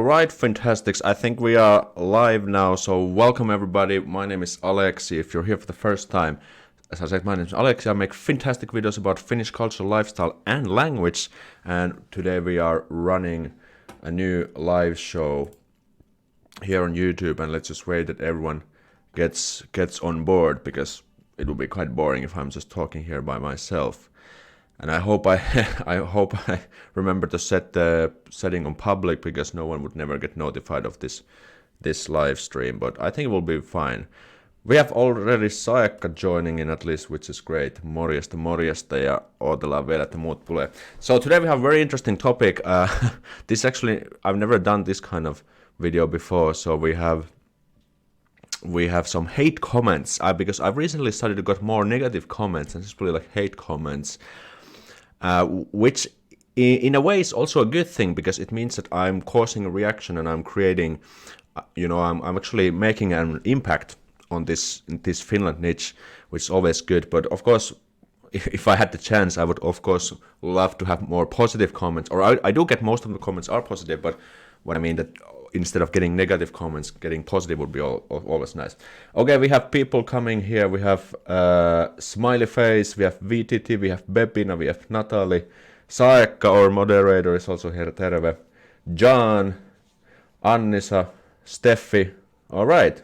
Alright, fantastics. I think we are live now, so welcome everybody. My name is Aleksi. If you're here for the first time, as I said, my name is Aleksi. I make fantastic videos about Finnish culture, lifestyle, and language. And today we are running a new live show here on YouTube. And let's just wait that everyone gets on board, because it will be quite boring if I'm just talking here by myself. And I hope I remember to set the setting on public, because no one would never get notified of this live stream. But I think it will be fine. We have already Saekka joining in at least, which is great. Morjesta ja odotellaan vielä, että muut tulee. So today we have a very interesting topic. This actually, I've never done this kind of video before. So we have some hate comments, because I've recently started to get more negative comments, and especially like hate comments. Which in a way is also a good thing, because it means that I'm causing a reaction and I'm creating, I'm actually making an impact on this Finland niche, which is always good. But of course, if I had the chance, I would of course love to have more positive comments, or I do get most of the comments are positive, but what I mean that instead of getting negative comments, getting positive would be always nice. Okay, we have people coming here. We have Smiley Face, we have VTT, we have Bebina, we have Natalie. Saekka, our moderator, is also here. Terve. John, Annisa, Steffi. All right.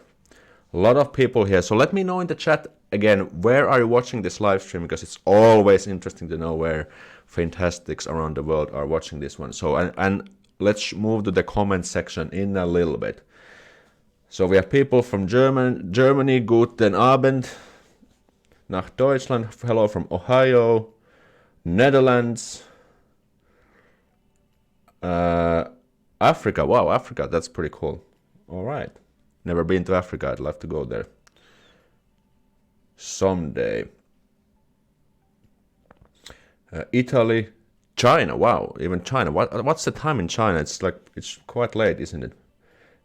A lot of people here. So let me know in the chat again, where are you watching this live stream? Because it's always interesting to know where fantastics around the world are watching this one. So, and let's move to the comment section in a little bit. So we have people from Germany, Guten Abend, nach Deutschland, hello from Ohio, Netherlands, Africa, wow, Africa, that's pretty cool. All right, never been to Africa, I'd love to go there someday. Italy, China, wow, even China. What's the time in China? It's quite late, isn't it?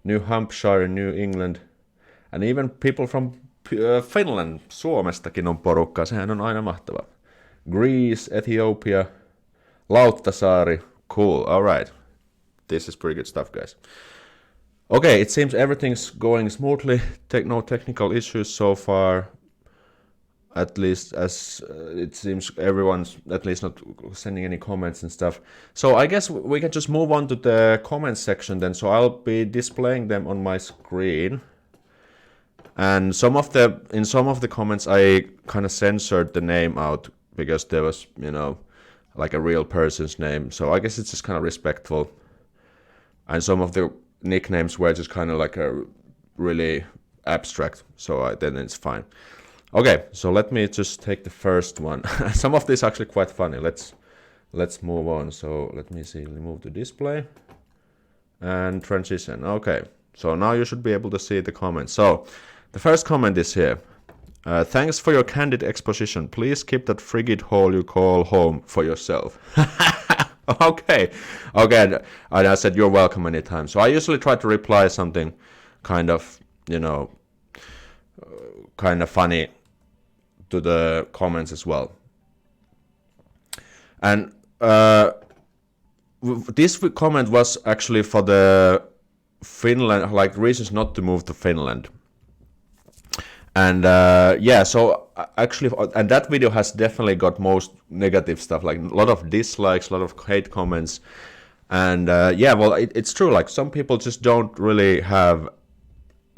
New Hampshire, New England, and even people from Finland, Suomestakin on porukkaa. Sehän on aina mahtavaa. Greece, Ethiopia, Lauttasaari, cool. All right, this is pretty good stuff, guys. Okay, it seems everything's going smoothly. No technical issues so far. At least as it seems everyone's at least not sending any comments and stuff. So I guess we can just move on to the comments section then. So I'll be displaying them on my screen. And in some of the comments I kind of censored the name out, because there was, like a real person's name. So I guess it's just kind of respectful. And some of the nicknames were just kind of like a really abstract. So then it's fine. Okay, so let me just take the first one. Some of these are actually quite funny. Let's move on. So let me see. Move to display and transition. Okay, so now you should be able to see the comments. So the first comment is here. Thanks for your candid exposition. Please keep that frigid hole you call home for yourself. Okay. And I said you're welcome anytime. So I usually try to reply something kind of, kind of funny to the comments as well. And this comment was actually for the Finland, like reasons not to move to Finland. And so actually, and that video has definitely got most negative stuff, like a lot of dislikes, a lot of hate comments. And it's true, like some people just don't really have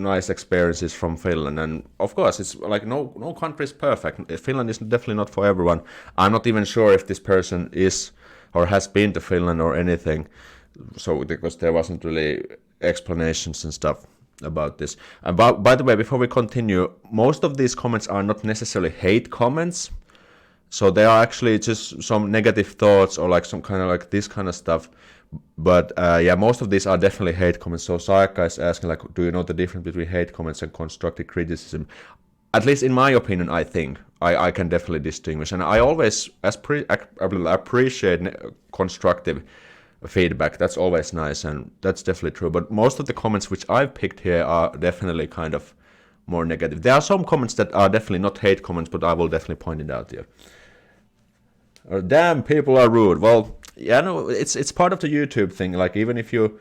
nice experiences from Finland, and of course it's like no country is perfect. Finland is definitely not for everyone. I'm not even sure if this person is or has been to Finland or anything, so because there wasn't really explanations and stuff about this. And by the way, before we continue, most of these comments are not necessarily hate comments, so they are actually just some negative thoughts or like some kind of like this kind of stuff. But most of these are definitely hate comments. So Saekka is asking, like, do you know the difference between hate comments and constructive criticism? At least in my opinion, I think I can definitely distinguish. And I always appreciate constructive feedback. That's always nice, and that's definitely true. But most of the comments which I've picked here are definitely kind of more negative. There are some comments that are definitely not hate comments, but I will definitely point it out here. Damn, people are rude. Well, yeah, no, it's part of the YouTube thing. Like, even if you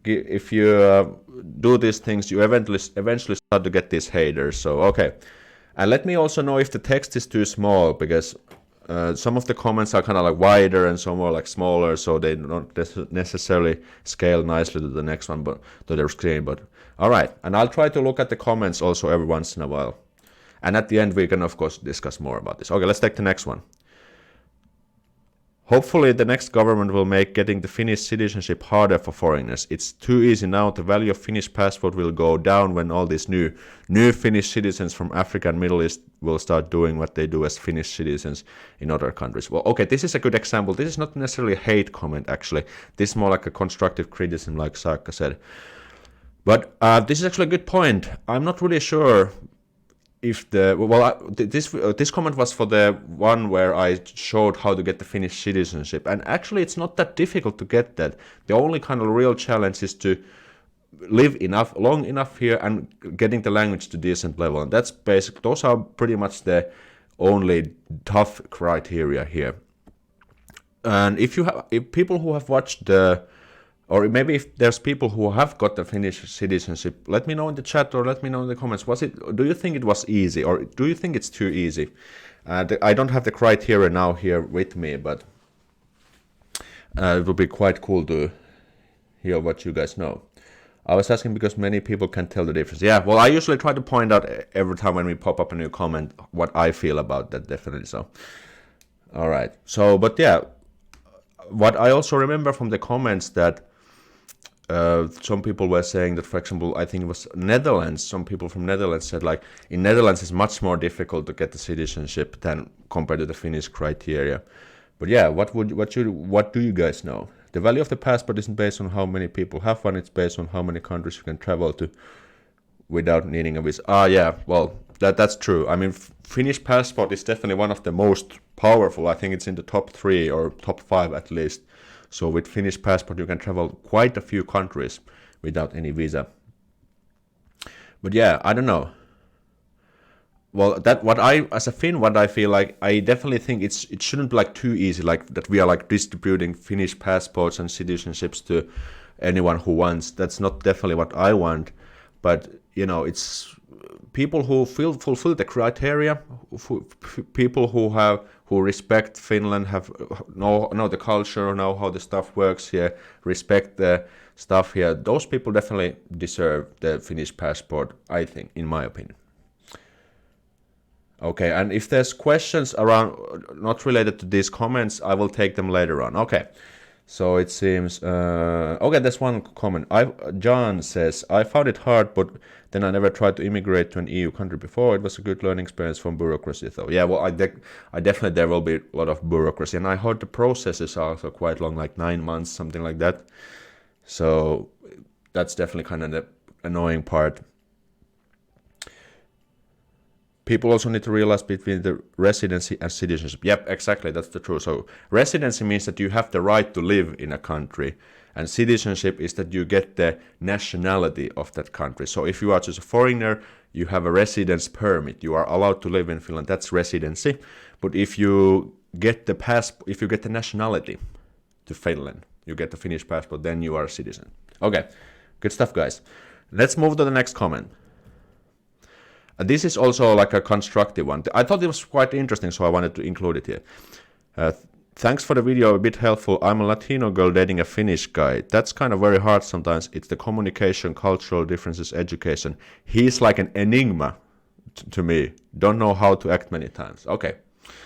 if you do these things, you eventually start to get these haters. So okay, and let me also know if the text is too small, because some of the comments are kind of like wider and some are like smaller, so they don't necessarily scale nicely to the next one, but to their screen. But all right, and I'll try to look at the comments also every once in a while, and at the end we can of course discuss more about this. Okay, let's take the next one. Hopefully the next government will make getting the Finnish citizenship harder for foreigners. It's too easy now. The value of Finnish passport will go down when all these new Finnish citizens from Africa and Middle East will start doing what they do as Finnish citizens in other countries. Well, okay, this is a good example. This is not necessarily a hate comment, actually. This is more like a constructive criticism, like Saakka said. But this is actually a good point. I'm not really sure if this comment was for the one where I showed how to get the Finnish citizenship, and actually it's not that difficult to get that. The only kind of real challenge is to live long enough here and getting the language to decent level, and that's basic. Those are pretty much the only tough criteria here. And if people who have watched or maybe if there's people who have got the Finnish citizenship, let me know in the chat or let me know in the comments. Do you think it was easy, or do you think it's too easy? I don't have the criteria now here with me, but it would be quite cool to hear what you guys know. I was asking because many people can't tell the difference. Yeah, well, I usually try to point out every time when we pop up a new comment what I feel about that, definitely. So, all right. So, but yeah, what I also remember from the comments that some people were saying that, for example, I think it was Netherlands. Some people from Netherlands said, like, in Netherlands it's much more difficult to get the citizenship than compared to the Finnish criteria. But yeah, what do you guys know? The value of the passport isn't based on how many people have one. It's based on how many countries you can travel to without needing a visa. Yeah, well, that's true. I mean, Finnish passport is definitely one of the most powerful. I think it's in the top 3 or top 5 at least. So with Finnish passport, you can travel quite a few countries without any visa. But yeah, I don't know. Well, as a Finn, what I feel like, I definitely think it shouldn't be like too easy, like that we are like distributing Finnish passports and citizenships to anyone who wants. That's not definitely what I want. But you know, it's people who fulfill the criteria, people who respect Finland, know the culture, know how the stuff works here, respect the stuff here. Those people definitely deserve the Finnish passport, I think, in my opinion. Okay, and if there's questions around not related to these comments, I will take them later on. Okay, so it seems okay. There's one comment. John says, I found it hard, but then I never tried to immigrate to an EU country before. It was a good learning experience from bureaucracy, though. Yeah, well, I definitely, there will be a lot of bureaucracy, and I heard the processes are also quite long, like 9 months, something like that. So that's definitely kind of the annoying part. People also need to realize between the residency and citizenship. Yep, exactly, that's the truth. So residency means that you have the right to live in a country, and citizenship is that you get the nationality of that country. So if you are just a foreigner, you have a residence permit. You are allowed to live in Finland. That's residency. But if you get the nationality to Finland, you get the Finnish passport, then you are a citizen. Okay, good stuff, guys. Let's move to the next comment. This is also like a constructive one. I thought it was quite interesting, so I wanted to include it here. Thanks for the video, a bit helpful. I'm a Latino girl dating a Finnish guy. That's kind of very hard sometimes. It's the communication, cultural differences, education. He's like an enigma to me. Don't know how to act many times. Okay,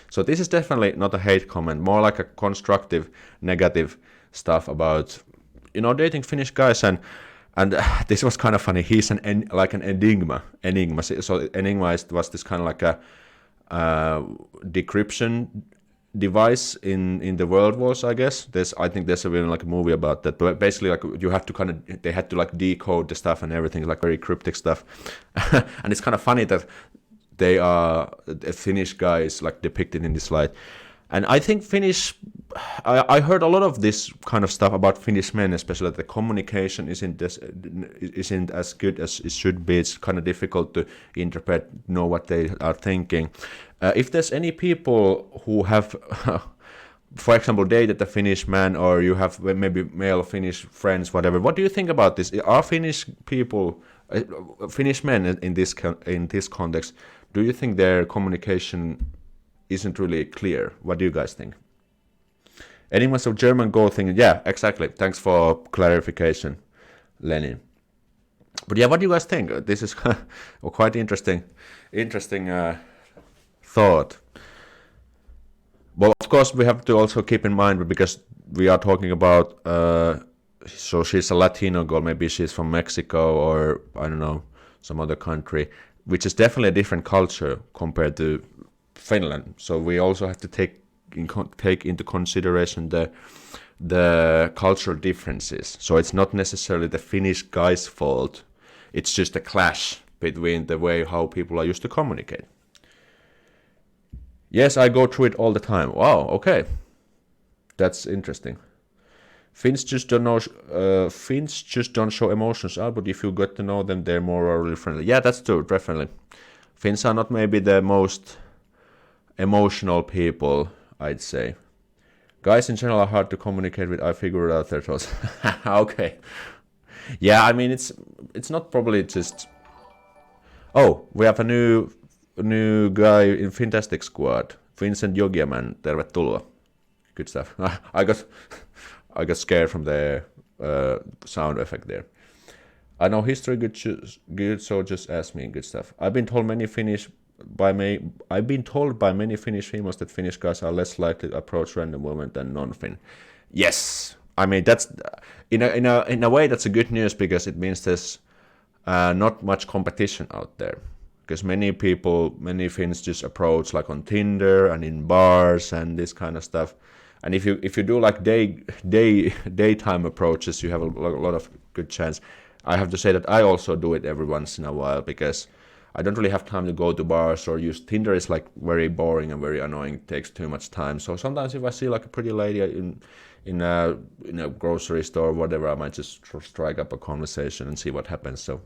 so this is definitely not a hate comment, more like a constructive, negative stuff about, dating Finnish guys. And this was kind of funny. He's like an enigma. So enigma was this kind of like a decryption device in the World Wars, I guess. I think there's even like a movie about that. But basically, like you have to they had to like decode the stuff and everything, like very cryptic stuff. And it's kind of funny that they are a Finnish guy is like depicted in this light. And I think I heard a lot of this kind of stuff about Finnish men, especially that the communication isn't as good as it should be. It's kind of difficult to interpret, know what they are thinking. If there's any people who have for example, dated a Finnish man, or you have maybe male Finnish friends, whatever. What do you think about this? Are Finnish people, Finnish men in this context, do you think their communication isn't really clear? What do you guys think? Anyone of German Go thing? Yeah, exactly. Thanks for clarification, Lenin. But yeah, what do you guys think? This is a quite interesting thought. Well, of course, we have to also keep in mind, because we are talking about, so she's a Latino girl, maybe she's from Mexico or, I don't know, some other country, which is definitely a different culture compared to Finland. So we also have to take into consideration the cultural differences. So it's not necessarily the Finnish guy's fault. It's just a clash between the way how people are used to communicate. Yes, I go through it all the time. Wow, okay. That's interesting. Finns just don't show emotions out, but if you get to know them, they're more orally friendly. Yeah, that's true, definitely. Finns are not maybe the most emotional people, I'd say. Guys in general are hard to communicate with. I figured out their thoughts. Okay. Yeah, I mean, it's not probably just... Oh, we have a new guy in Fantastic Squad. Vincent Jogiaman, tervetuloa. Good stuff. I got scared from the sound effect there. I know history good, so just ask me. Good stuff. I've been told by many Finnish females that Finnish guys are less likely to approach random women than non-Finn. Yes, I mean that's in a way that's a good news, because it means there's not much competition out there. Because many Finns just approach like on Tinder and in bars and this kind of stuff. And if you do like daytime approaches, you have a lot of good chance. I have to say that I also do it every once in a while, because I don't really have time to go to bars or use Tinder. Is like very boring and very annoying. It takes too much time. So sometimes if I see like a pretty lady in a grocery store or whatever, I might just strike up a conversation and see what happens. So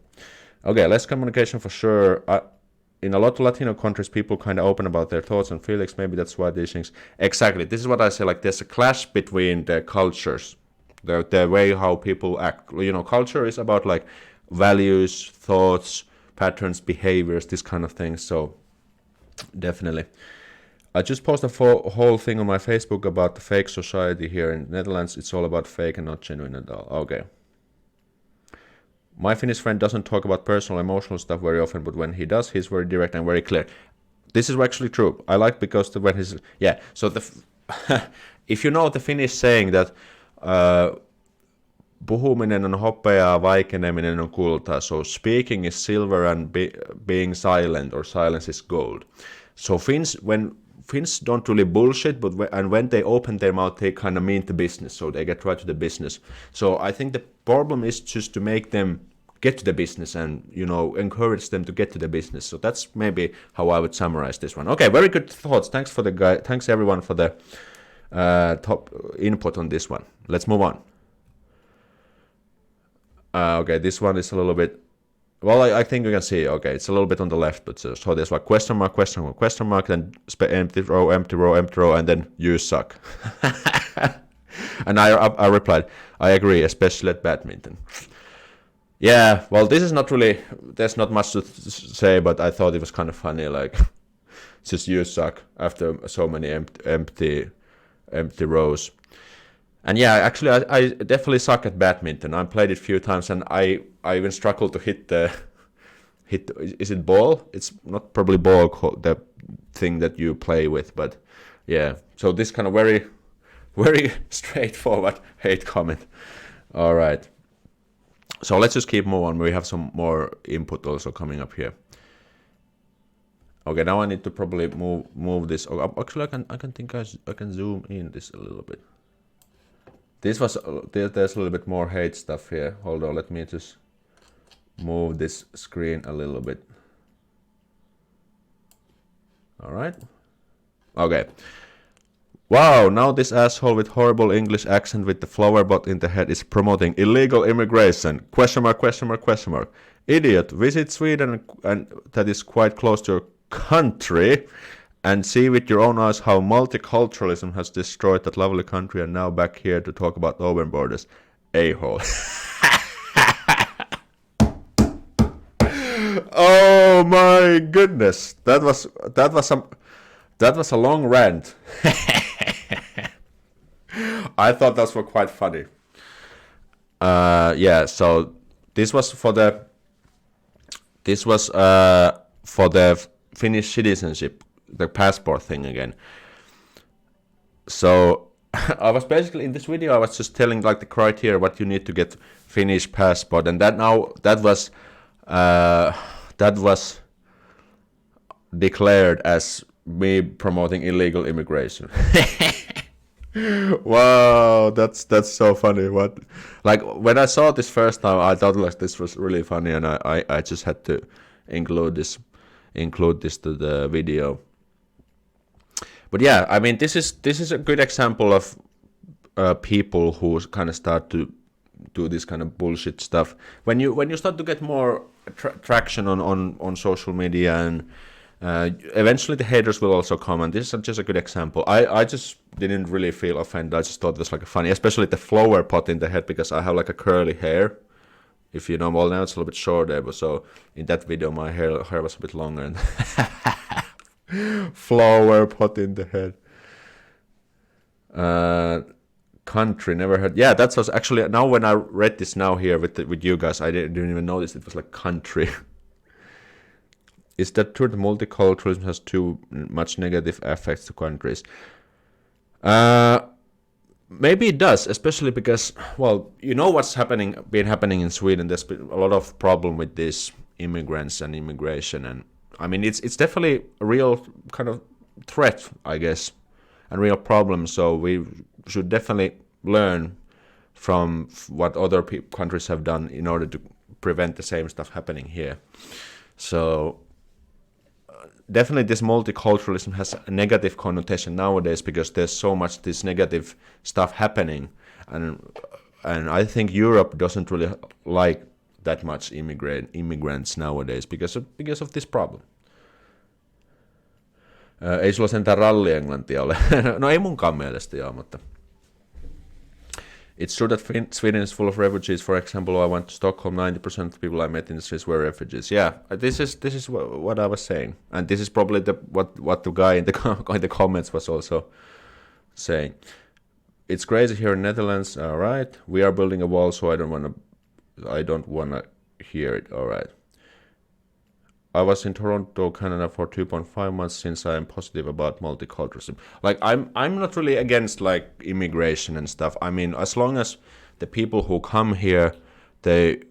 okay, less communication for sure. In a lot of Latino countries, people kind of open about their thoughts and feelings. Maybe that's why these things... Exactly. This is what I say. Like, there's a clash between the cultures, the way how people act. You know, culture is about like values, thoughts, patterns, behaviors, this kind of thing. So definitely. I just posted a whole thing on my Facebook about the fake society here in the Netherlands. It's all about fake and not genuine at all. Okay. My Finnish friend doesn't talk about personal, emotional stuff very often, but when he does, he's very direct and very clear. This is actually true. I like because when he's... Yeah, so if you know the Finnish saying that puhuminen on hopeaa, vaikeneminen on kultaa, so speaking is silver and being silent or silence is gold. So Finns don't really bullshit, but when they open their mouth, they kind of mean the business, so they get right to the business. So I think the problem is just to make them get to the business and, you know, encourage them to get to the business. So that's maybe how I would summarize this one. Okay, very good thoughts. Thanks for thanks everyone for the top input on this one. Let's move on. Okay, this one is a little bit... Well, I think you can see, okay, it's a little bit on the left, but so there's like question mark, then empty row, and then you suck. And I replied, I agree, especially at badminton. Yeah, well, this is not really, there's not much to say, but I thought it was kind of funny, like, just you suck after so many empty rows. And yeah, actually, I definitely suck at badminton. I played it a few times, and I even struggle to hit. Is it ball? It's not probably ball, the thing that you play with, but yeah. So this kind of very, very straightforward hate comment. All right. So let's just keep moving on. We have some more input also coming up here. Okay, now I need to probably move this. Oh, actually, I can zoom in this a little bit. There's a little bit more hate stuff here. Hold on, let me just move this screen a little bit. All right. Okay. Wow, now this asshole with horrible English accent with the flower pot in the head is promoting illegal immigration. Question mark. Idiot, visit Sweden and that is quite close to your country and see with your own eyes how multiculturalism has destroyed that lovely country, and now back here to talk about open borders. A-hole. Oh my goodness. That was a long rant. I thought those were quite funny. Yeah, so this was for the Finnish citizenship, the passport thing again. So I was basically in this video, I was just telling like the criteria what you need to get Finnish passport, and that was declared as me promoting illegal immigration. Wow, that's so funny. What, like when I saw this first time, I thought like this was really funny, and I just had to include this to the video. But yeah, I mean this is a good example of people who kind of start to do this kind of bullshit stuff. When you start to get more traction on social media, and eventually the haters will also come, and this is just a good example. I just didn't really feel offended. I just thought it was like funny, especially the flower pot in the head, because I have like a curly hair. If you know, well now it's a little bit shorter, but so in that video my hair was a bit longer, and flower pot in the head. Country, never heard. Yeah, that was actually, now when I read this now here with you guys, I didn't even notice it was like country. Is that true that multiculturalism has too much negative effects to countries? Maybe it does, especially because, well, you know what's been happening in Sweden. There's been a lot of problem with these immigrants and immigration, and I mean it's definitely a real kind of threat, I guess, and real problem. So we should definitely learn from what other countries have done in order to prevent the same stuff happening here. So definitely this multiculturalism has a negative connotation nowadays, because there's so much this negative stuff happening, and I think Europe doesn't really like that much immigrants nowadays because of this problem. Ei sulla sentään rallienglantia ole. No ei munkaan mielestä joo, mutta it's true that Sweden is full of refugees. For example, I went to Stockholm. 90% of the people I met in the streets were refugees. Yeah, this is what I was saying, and this is probably what the guy in the comments was also saying. It's crazy here in Netherlands. All right, we are building a wall, so I don't wanna hear it. All right. I was in Toronto, Canada for 2.5 months since I am positive about multiculturalism. Like I'm not really against like immigration and stuff. I mean, as long as the people who come here, there's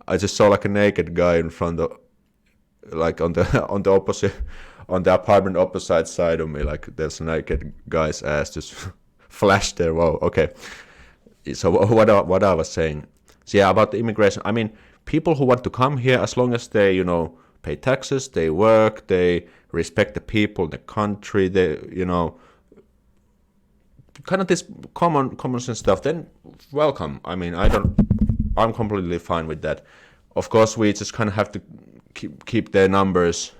I just saw like a naked guy in front of, like on the opposite, on the apartment opposite side of me. Like there's a naked guy's ass just flashed there. Whoa, okay. So what I was saying, so yeah, about the immigration. I mean, people who want to come here, as long as they, you know, pay taxes, they work, they respect the people, the country, they, you know, kind of this common sense stuff, then welcome. I mean, I'm completely fine with that. Of course, we just kind of have to keep their numbers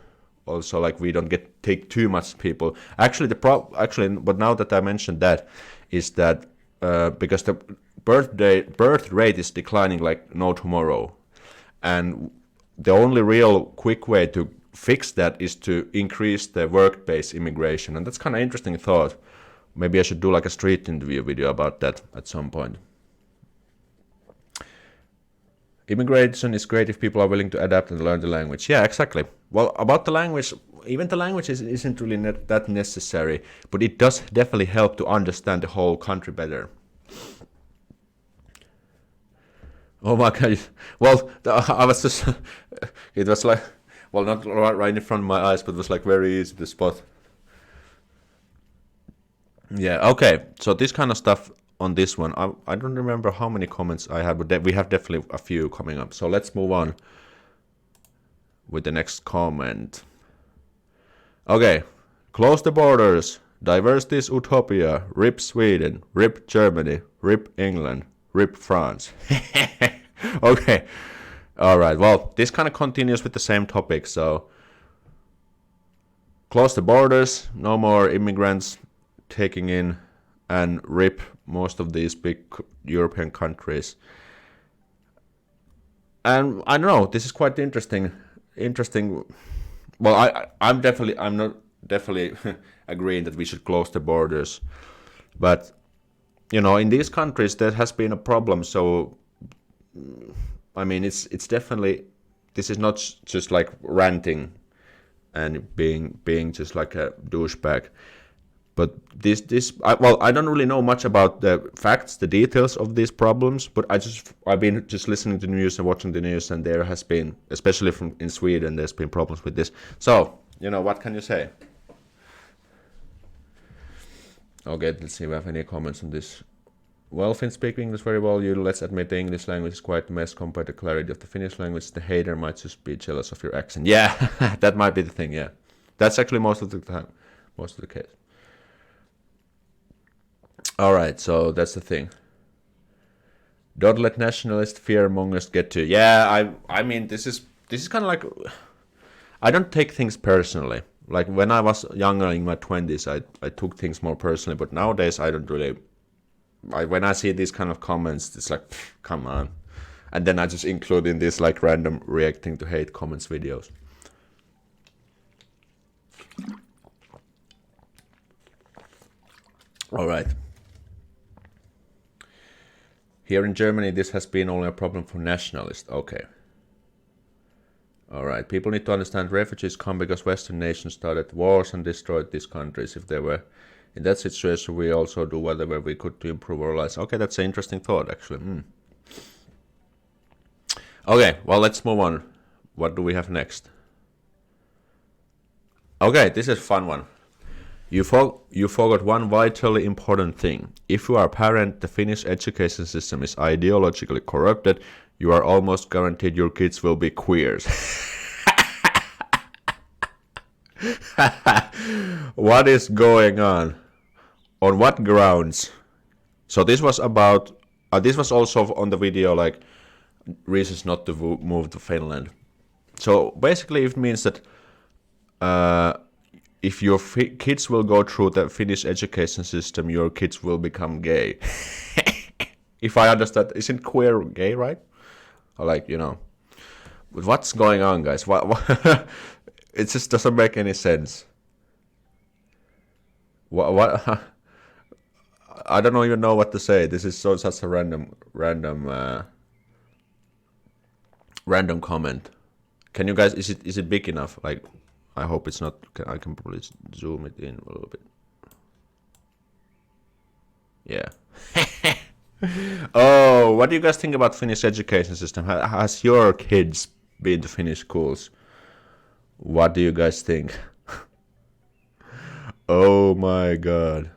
also, like we don't take too much people. Actually, but now that I mentioned that, is that because the birth rate is declining like no tomorrow. And the only real quick way to fix that is to increase the work-based immigration. And that's kind of an interesting thought. Maybe I should do like a street interview video about that at some point. Immigration is great if people are willing to adapt and learn the language. Yeah, exactly. Well, about the language, even the language isn't really that necessary, but it does definitely help to understand the whole country better. Oh my god, well, I was just, it was like, well, not right in front of my eyes, but it was like very easy to spot. Yeah, okay, so this kind of stuff on this one, I don't remember how many comments I had, but we have definitely a few coming up. So let's move on with the next comment. Okay, close the borders, diversity is utopia, rip Sweden, rip Germany, rip England, rip France. Okay, all right, well, this kind of continues with the same topic, so close the borders, no more immigrants taking in and rip most of these big European countries. And I don't know, this is quite interesting. Well, I'm not definitely agreeing that we should close the borders, but in these countries there has been a problem. So I mean, it's definitely, this is not just like ranting and being just like a douchebag. But I don't really know much about the facts, the details of these problems, but I've been just listening to the news and watching the news, and there has been, especially in Sweden, there's been problems with this. So, what can you say? Okay, let's see if we have any comments on this. Well, Finns speak English very well. Let's admit the English language is quite a mess compared to the clarity of the Finnish language. The hater might just be jealous of your accent. Yeah, that might be the thing, yeah. That's actually most of the case. Alright, so that's the thing. Don't let nationalist fear-mongers get to you. Yeah, I mean, this is kind of like, I don't take things personally. Like, when I was younger, in my 20s, I took things more personally, but nowadays I don't really, when I see these kind of comments, it's like, come on. And then I just include in this, like, random reacting to hate comments videos. Alright. Here in Germany, this has been only a problem for nationalists. Okay. Alright, people need to understand refugees come because Western nations started wars and destroyed these countries. If they were in that situation, we also do whatever we could to improve our lives. Okay, that's an interesting thought, actually. Okay, well, let's move on. What do we have next? Okay, this is a fun one. You forgot one vitally important thing. If you are a parent, the Finnish education system is ideologically corrupted. You are almost guaranteed your kids will be queers. What is going on? On what grounds? So this was about, this was also on the video, like, reasons not to move to Finland. So basically it means that if your kids will go through the Finnish education system, your kids will become gay. If I understand, isn't queer gay, right? Or like, but what's going on, guys? What it just doesn't make any sense. What I don't even know what to say. This is such a random comment. Can you guys, is it big enough? Like, I hope it's not. I can probably zoom it in a little bit. Yeah. Oh, what do you guys think about Finnish education system? Has your kids been to Finnish schools? What do you guys think? Oh my god.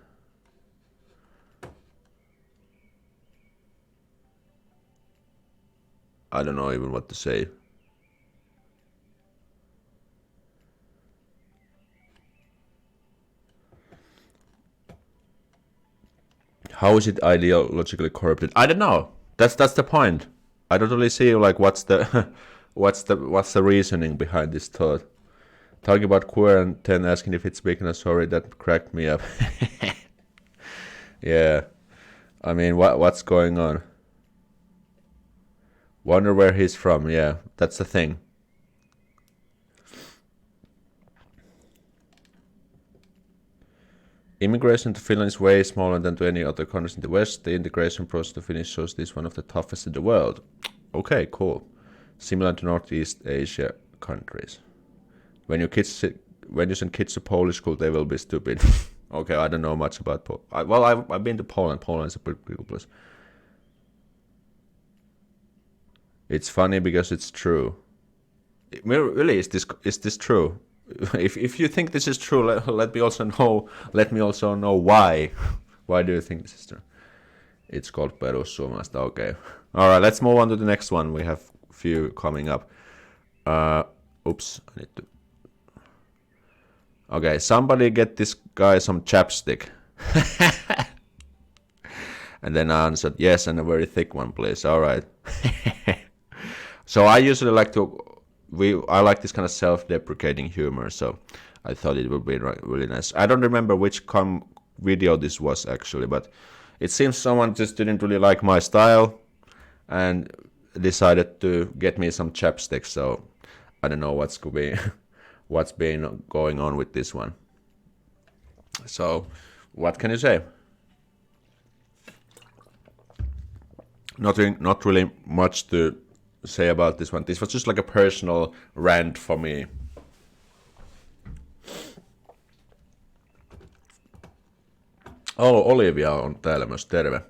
I don't know even what to say. How is it ideologically corrupted? I don't know. That's the point. I don't really see like what's the what's the reasoning behind this thought. Talking about queer and then asking if it's big enough. Sorry, that cracked me up. Yeah, I mean, what's going on? Wonder where he's from. Yeah, that's the thing. Immigration to Finland is way smaller than to any other countries in the West. The integration process to Finnish shows this one of the toughest in the world. Okay, cool. Similar to Northeast Asia countries. When you send kids to Polish school, they will be stupid. Okay, I don't know much about Poland. Well, I've been to Poland. Poland is a pretty cool place. It's funny because it's true. Really, is this true? If you think this is true, let me also know. Let me also know why. Why do you think this is true? It's called perussuomalaista. Okay. All right. Let's move on to the next one. We have a few coming up. Oops. I need to. Okay. Somebody get this guy some chapstick. And then I answered yes, and a very thick one, please. All right. So I usually like to I like this kind of self-deprecating humor, so I thought it would be really nice. I don't remember which video this was actually, but it seems someone just didn't really like my style and decided to get me some chapsticks. So I don't know what's been going on with this one. So what can you say? Not really much to say about this one. This was just like a personal rant for me. Oh, Olivia on täällä myös, terve.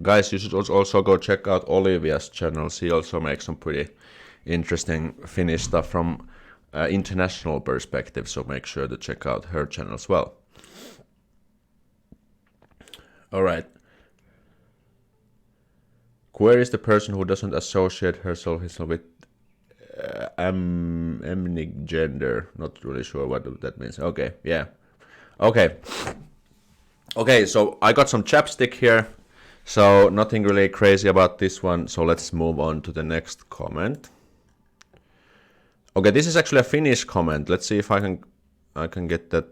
Guys, you should also go check out Olivia's channel. She also makes some pretty interesting Finnish stuff from international perspective, so make sure to check out her channel as well. Alright. Queer is the person who doesn't associate herself with amnic gender. Not really sure what that means. Okay, yeah. Okay, so I got some chapstick here. So nothing really crazy about this one. So let's move on to the next comment. Okay, this is actually a Finnish comment. Let's see if I can get that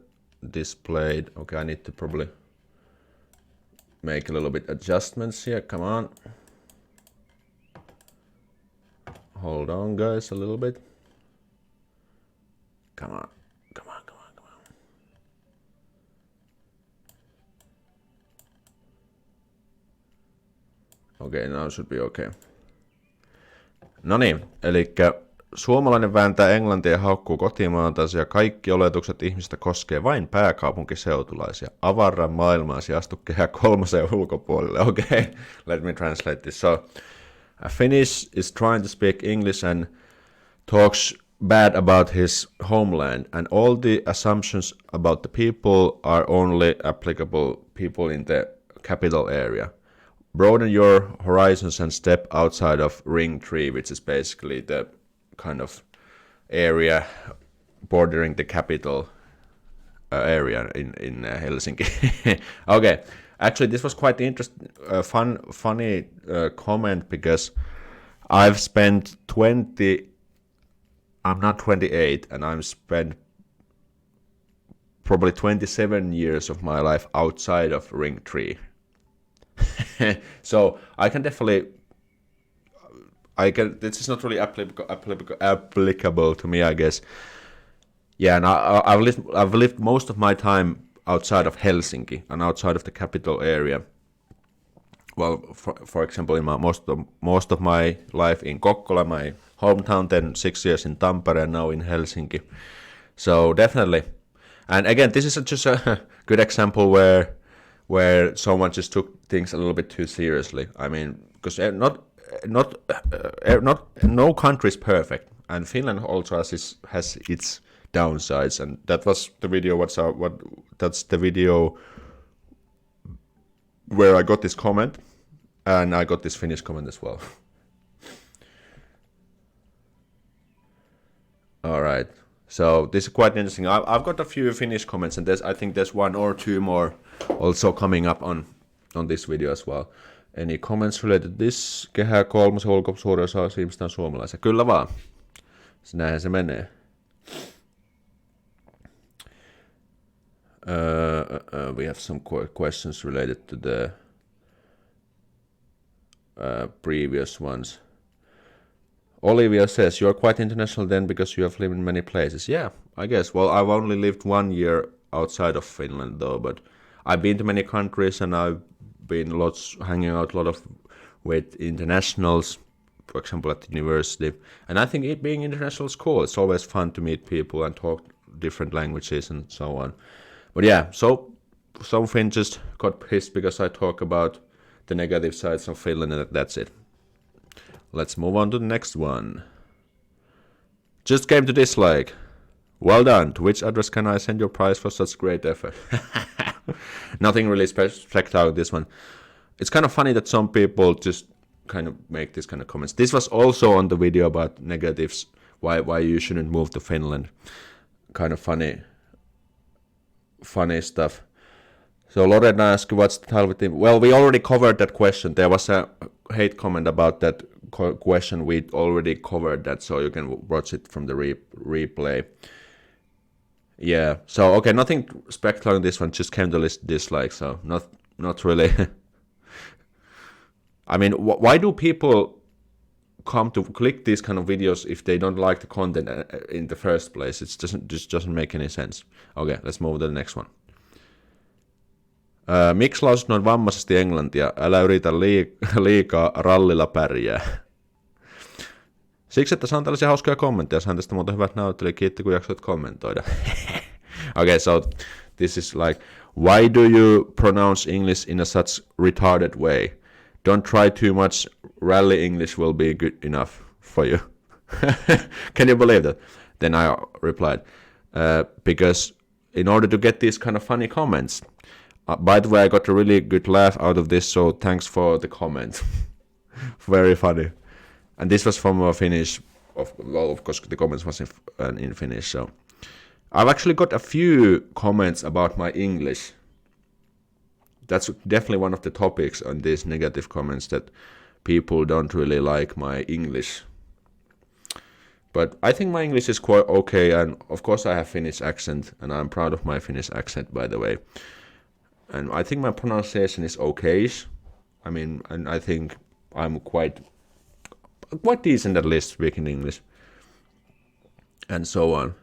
displayed. Okay, I need to probably make a little bit adjustments here. Come on. Hold on, guys, a little bit. Come on. Okei, now should be okay. No niin, elikkä suomalainen vääntää englantia ja haukkuu kotimaantansa ja kaikki oletukset ihmistä koskee vain pääkaupunkiseutulaisia. Avarra maailmaasi, astu kehä 3 ulkopuolelle. Okay, let me translate this. So, a Finnish is trying to speak English and talks bad about his homeland, and all the assumptions about the people are only applicable people in the capital area. Broaden your horizons and step outside of Ring 3, which is basically the kind of area bordering the capital area in Helsinki. Okay, actually this was quite interesting, funny comment, because I've spent I'm not 28, and I've spent probably 27 years of my life outside of Ring 3. So I can definitely, this is not really applicable to me, I guess. Yeah, and I've lived most of my time outside of Helsinki and outside of the capital area. Well, for example, in most of my life in Kokkola, my hometown, then 6 years in Tampere, and now in Helsinki. So definitely. And again, this is just a good example where someone just took things a little bit too seriously. I mean, because no country is perfect, and Finland also has its downsides, and that was the video. That's the video where I got this comment, and I got this Finnish comment as well. All right. So this is quite interesting. I've got a few Finnish comments, and I think there's one or two more also coming up on this video as well. Any comments related to this? Kehä 3 ulkopuolella osa ihmistä on suomalaisia. Kyllä vaan. Näinhän se menee. We have some questions related to the previous ones. Olivia says, you're quite international then because you have lived in many places. Yeah, I guess. Well, I've only lived 1 year outside of Finland though, but I've been to many countries, and I've been hanging out a lot with internationals, for example, at the university. And I think being international is cool. It's always fun to meet people and talk different languages and so on. But yeah, so some Finns just got pissed because I talk about the negative sides of Finland, and that's it. Let's move on to the next one. Just came to dislike. Well done. To which address can I send your prize for such great effort? Nothing really spectacular this one. It's kind of funny that some people just kind of make this kind of comments. This was also on the video about negatives, why you shouldn't move to Finland. Kind of funny stuff. So Lorena asked, what's the title with him? Well, we already covered that question. There was a hate comment about that question, we already covered that, so you can watch it from the replay. Yeah, so okay, nothing spectacular on this one, just came to list dislikes, so not really. I mean, why do people come to click these kind of videos if they don't like the content in the first place? It just doesn't make any sense. Okay, let's move to the next one. Miksi lausut noin vammaisesti englantia? Älä yritä liikaa, rallilla pärjää. Siksi, että saan tällaisia hauskoja kommentteja. Saan tästä muuten hyvät näytöt, eli kiitti kun jaksoit kommentoida. Okay, so this is like, why do you pronounce English in a such retarded way? Don't try too much. Rally English will be good enough for you. Can you believe that? Then I replied, because in order to get these kind of funny comments, by the way, I got a really good laugh out of this, so thanks for the comment. Very funny. And this was from a Finnish, of course the comments was in Finnish, so. I've actually got a few comments about my English. That's definitely one of the topics on these negative comments, that people don't really like my English. But I think my English is quite okay, and of course I have Finnish accent, and I'm proud of my Finnish accent, by the way. And I think my pronunciation is okay-ish. I mean, and I think I'm quite decent at least speaking English. And so on.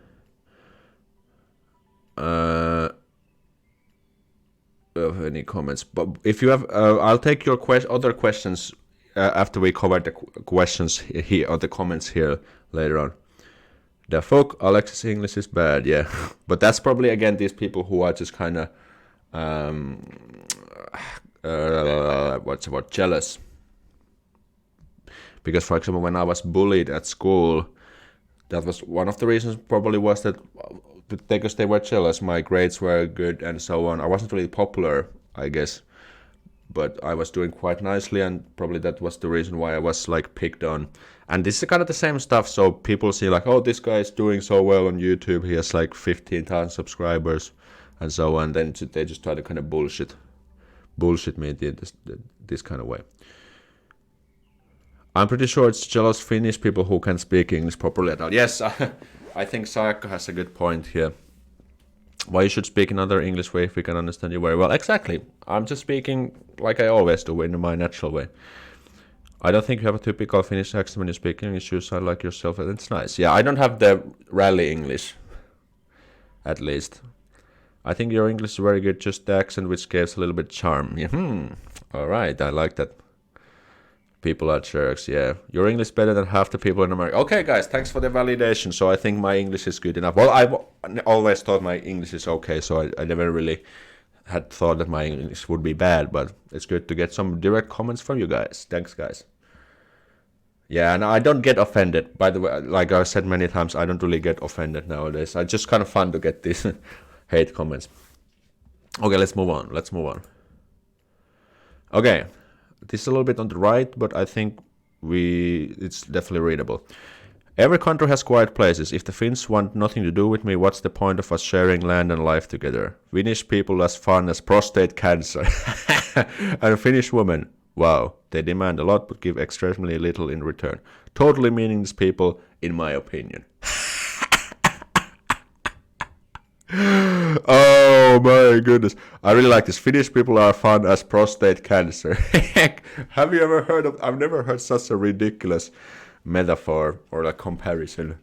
Any comments? But if you have, I'll take your other questions after we cover the questions here or the comments here later on. The fuck, Alexi's English is bad, yeah. But that's probably again these people who are just kind of what's about jealous. Because for example, when I was bullied at school, that was one of the reasons. Probably was that because they were jealous, my grades were good and so on. I wasn't really popular, I guess, but I was doing quite nicely, and probably that was the reason why I was like picked on. And this is kind of the same stuff, so people see like, oh, this guy is doing so well on YouTube, he has like 15,000 subscribers and so on. Then they just try to kind of bullshit me this kind of way. I'm pretty sure it's jealous Finnish people who can speak English properly at all. Yes, I think Saakka has a good point here. Why you should speak another English way if we can understand you very well. Exactly. I'm just speaking like I always do, in my natural way. I don't think you have a typical Finnish accent when you speak English. You sound like yourself, and it's nice. Yeah, I don't have the rally English, at least. I think your English is very good, just the accent which gives a little bit charm. All right, I like that. People are jerks, yeah. Your English is better than half the people in America. Okay, guys, thanks for the validation. So I think my English is good enough. Well, I've always thought my English is okay, so I never really had thought that my English would be bad, but it's good to get some direct comments from you guys. Thanks, guys. Yeah, and I don't get offended. By the way, like I said many times, I don't really get offended nowadays. It's just kind of fun to get these hate comments. Okay, let's move on. Okay. This is a little bit on the right, but I think it's definitely readable. Every country has quiet places. If the Finns want nothing to do with me, what's the point of us sharing land and life together? Finnish people as fun as prostate cancer. And Finnish women, wow, they demand a lot but give extremely little in return. Totally meaningless people, in my opinion. Oh my goodness. I really like this. Finnish people are fun as prostate cancer. Have you ever heard of... I've never heard such a ridiculous metaphor or a comparison.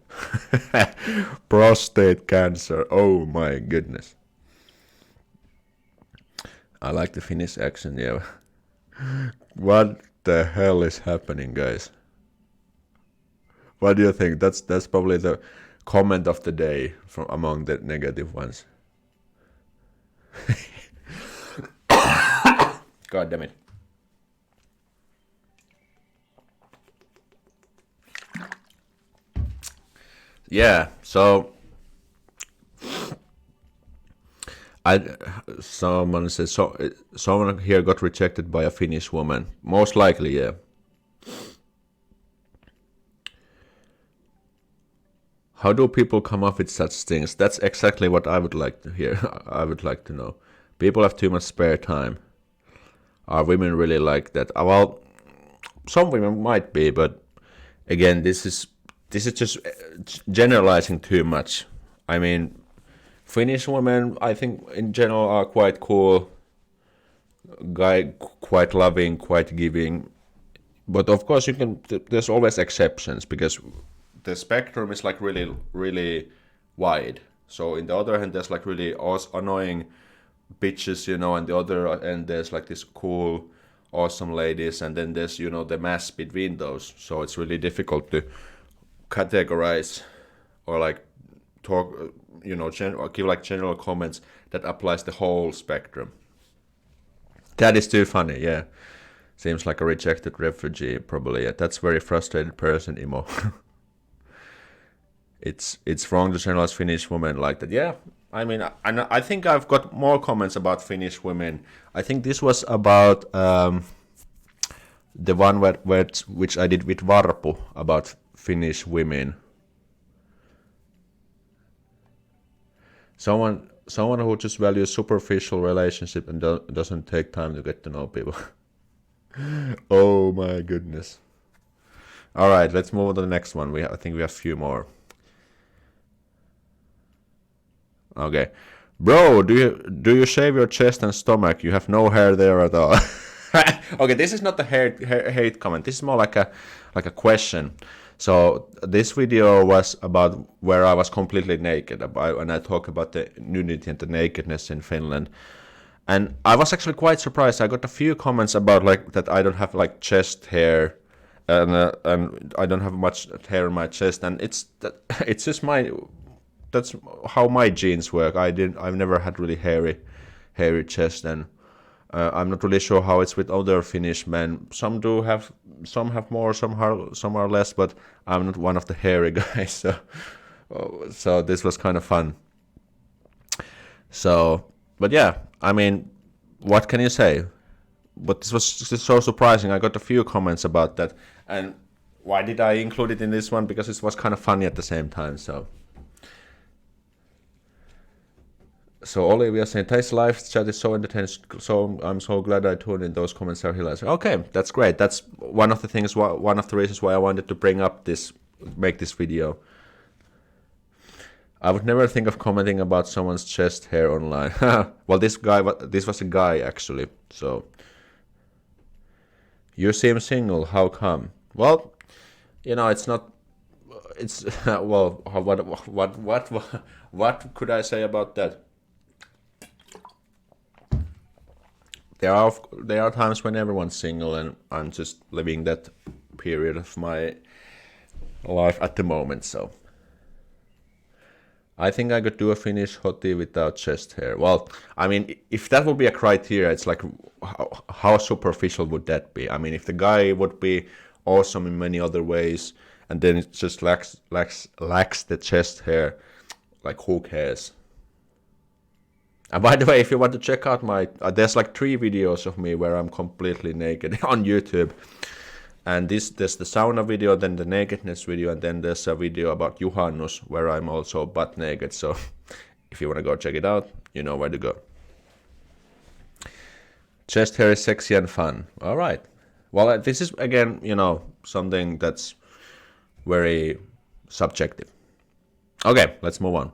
Prostate cancer. Oh my goodness. I like the Finnish accent, yeah. What the hell is happening, guys? What do you think? That's probably the comment of the day from among the negative ones. God damn it. Yeah, so someone says someone here got rejected by a Finnish woman. Most likely, yeah. How do people come up with such things? That's exactly what I would like to hear. I would like to know. People have too much spare time. Are women really like that? Well, some women might be, but again, this is just generalizing too much. I mean, Finnish women, I think in general are quite cool, quite loving, quite giving. But of course, there's always exceptions because the spectrum is like really, really wide. So in the other hand, there's like really annoying bitches, and the other end there's like this cool, awesome ladies, and then there's the mass between those. So it's really difficult to categorize or like talk, or give like general comments that applies the whole spectrum. That is too funny, yeah. Seems like a rejected refugee, probably. Yeah, that's very frustrated person, emo. It's wrong to generalize Finnish women like that. Yeah, I mean, I think I've got more comments about Finnish women. I think this was about the one which I did with Varpu about Finnish women. Someone who just values superficial relationship and doesn't take time to get to know people. Oh my goodness. All right, let's move on to the next one. I think we have a few more. Okay, bro, do you shave your chest and stomach? You have no hair there at all. Okay, this is not a hate comment. This is more like a question. So this video was about where I was completely naked, and I talk about the nudity and the nakedness in Finland. And I was actually quite surprised. I got a few comments about like that I don't have like chest hair, and I don't have much hair on my chest, and it's just that's how my genes work. I've never had really hairy chest, and I'm not really sure how it's with other Finnish men. Some have more, some are less, but I'm not one of the hairy guys. So this was kind of fun. So, but yeah, I mean, what can you say? But this was just so surprising. I got a few comments about that, and why did I include it in this one? Because it was kind of funny at the same time. So Olivia saying, "Today's live chat is so entertaining. So I'm so glad I tuned in. Those comments are hilarious." Okay, that's great. That's one of the things. One of the reasons why I wanted to make this video. I would never think of commenting about someone's chest hair online. Well, this was a guy actually. So you seem single. How come? Well, it's not. It's well. What could I say about that? There are times when everyone's single, and I'm just living that period of my life at the moment. So I think I could do a Finnish hottie without chest hair. Well, I mean, if that would be a criteria, it's like how superficial would that be? I mean, if the guy would be awesome in many other ways, and then it just lacks the chest hair, like who cares? And by the way, if you want to check out there's like 3 videos of me where I'm completely naked on YouTube. And there's the sauna video, then the nakedness video, and then there's a video about Juhannus where I'm also butt naked. So if you want to go check it out, you know where to go. Chest hair is sexy and fun. All right. Well, this is again, something that's very subjective. Okay, let's move on.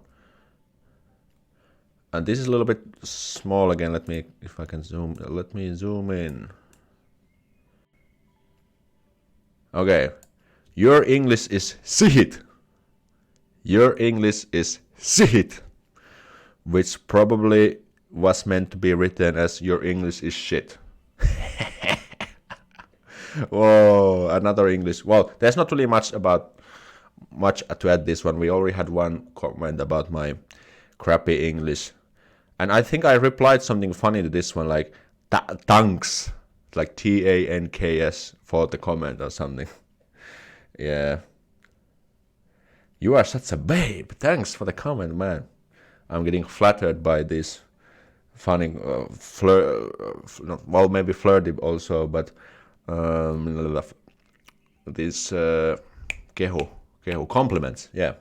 And this is a little bit small again. Let me zoom in. Okay. Your English is shit. Your English is shit. Which probably was meant to be written as your English is shit. Whoa, another English. Well, there's not really much to add this one. We already had one comment about my crappy English. And I think I replied something funny to this one, like, thanks, like TANKS for the comment or something. Yeah. You are such a babe. Thanks for the comment, man. I'm getting flattered by this funny, maybe flirty also, but this kehu, compliments, yeah.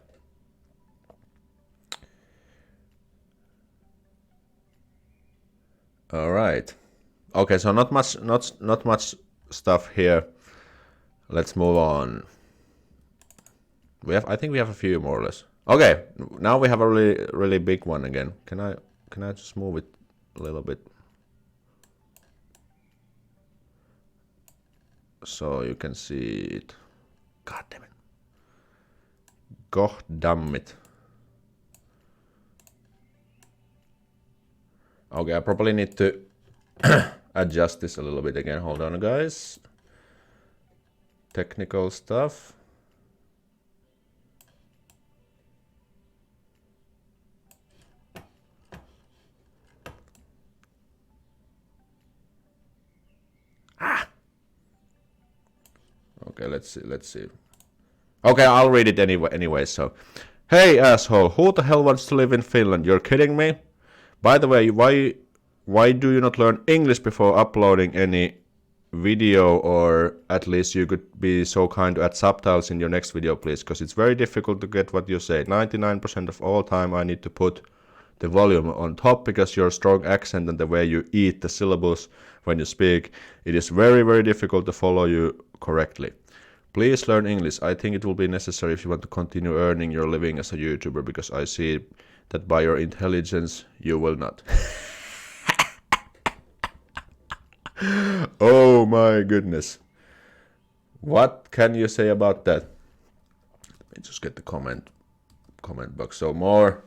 All right. Okay, so not much stuff here. Let's move on. I think we have a few more or less. Okay, now we have a really big one again. Can I just move it a little bit so you can see it? God damn it. God damn it. Okay, I probably need to adjust this a little bit again. Hold on, guys. Technical stuff. Okay, let's see. Okay, I'll read it anyway. So, hey asshole, who the hell wants to live in Finland? You're kidding me? By the way, why do you not learn English before uploading any video, or at least you could be so kind to add subtitles in your next video, please, because it's very difficult to get what you say. 99% of all time I need to put the volume on top because your strong accent and the way you eat the syllables when you speak, it is very, very difficult to follow you correctly. Please learn English. I think it will be necessary if you want to continue earning your living as a YouTuber, because I see that by your intelligence you will not. Oh my goodness. What can you say about that? Let me just get the comment box. So more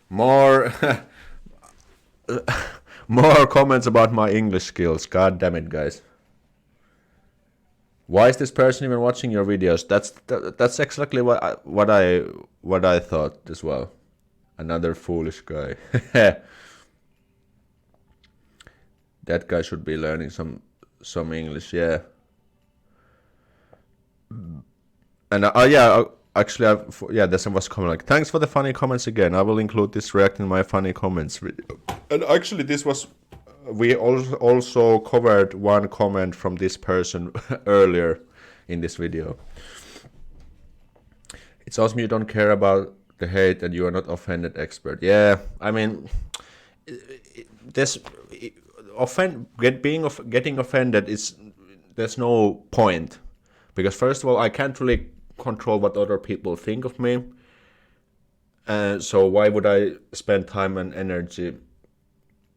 more comments about my English skills. God damn it, guys. Why is this person even watching your videos? That's exactly what I thought as well. Another foolish guy. That guy should be learning some English, yeah. And this was comment like, thanks for the funny comments again. I will include this reacting my funny comments video. And actually, we also covered one comment from this person earlier in this video. It's awesome you don't care about the hate and you are not offended expert. Yeah, I mean, getting offended there's no point, because first of all, I can't really control what other people think of me, so why would I spend time and energy,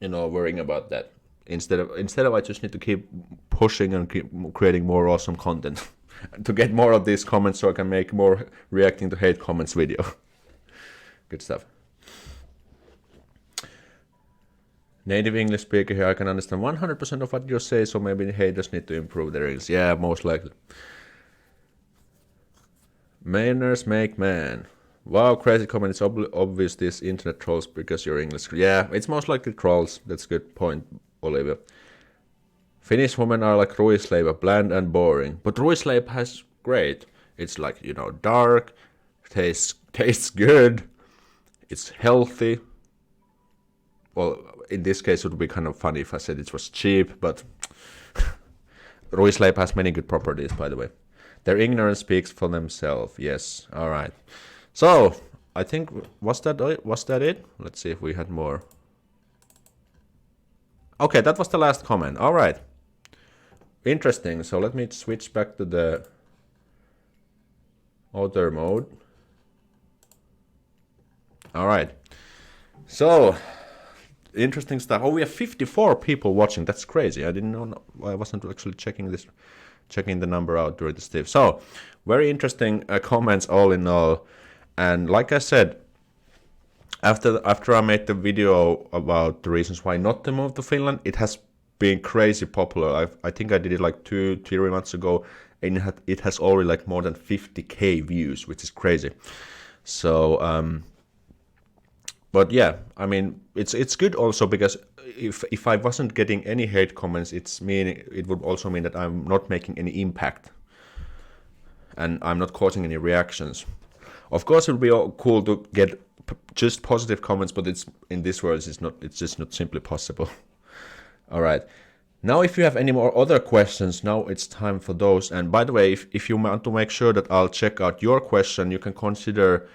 worrying about that? Instead of I just need to keep pushing and keep creating more awesome content to get more of these comments, so I can make more reacting to hate comments video. Good stuff. Native English speaker here, I can understand 100% of what you say, so maybe the haters need to improve their English. Yeah, most likely. Manners make man. Wow, crazy comment. It's obvious this internet trolls because you're English. Yeah, it's most likely trolls. That's a good point, Olivia. Finnish women are like ruisleipä, bland and boring. But ruisleipä has great. It's like, dark, tastes good, it's healthy. Well, in this case, it would be kind of funny if I said it was cheap, but ruisleipä has many good properties, by the way. Their ignorance speaks for themselves. Yes, all right. So, I think, was that it? Let's see if we had more. Okay, that was the last comment. All right. Interesting. So let me switch back to the author mode. All right. So, interesting stuff. Oh, we have 54 people watching. That's crazy. I didn't know. I wasn't actually checking the number out during the stream. So, very interesting comments all in all. And like I said, after I made the video about the reasons why not to move to Finland, it has been crazy popular. I think I did it like 2-3 months ago, and it has already like more than 50k views, which is crazy. So, but yeah, I mean, it's good also because if I wasn't getting any hate comments, it would also mean that I'm not making any impact, and I'm not causing any reactions. Of course, it would be cool to get just positive comments, but in this world, it's just not simply possible. All right. Now, if you have any more other questions, now it's time for those. And by the way, if you want to make sure that I'll check out your question, you can consider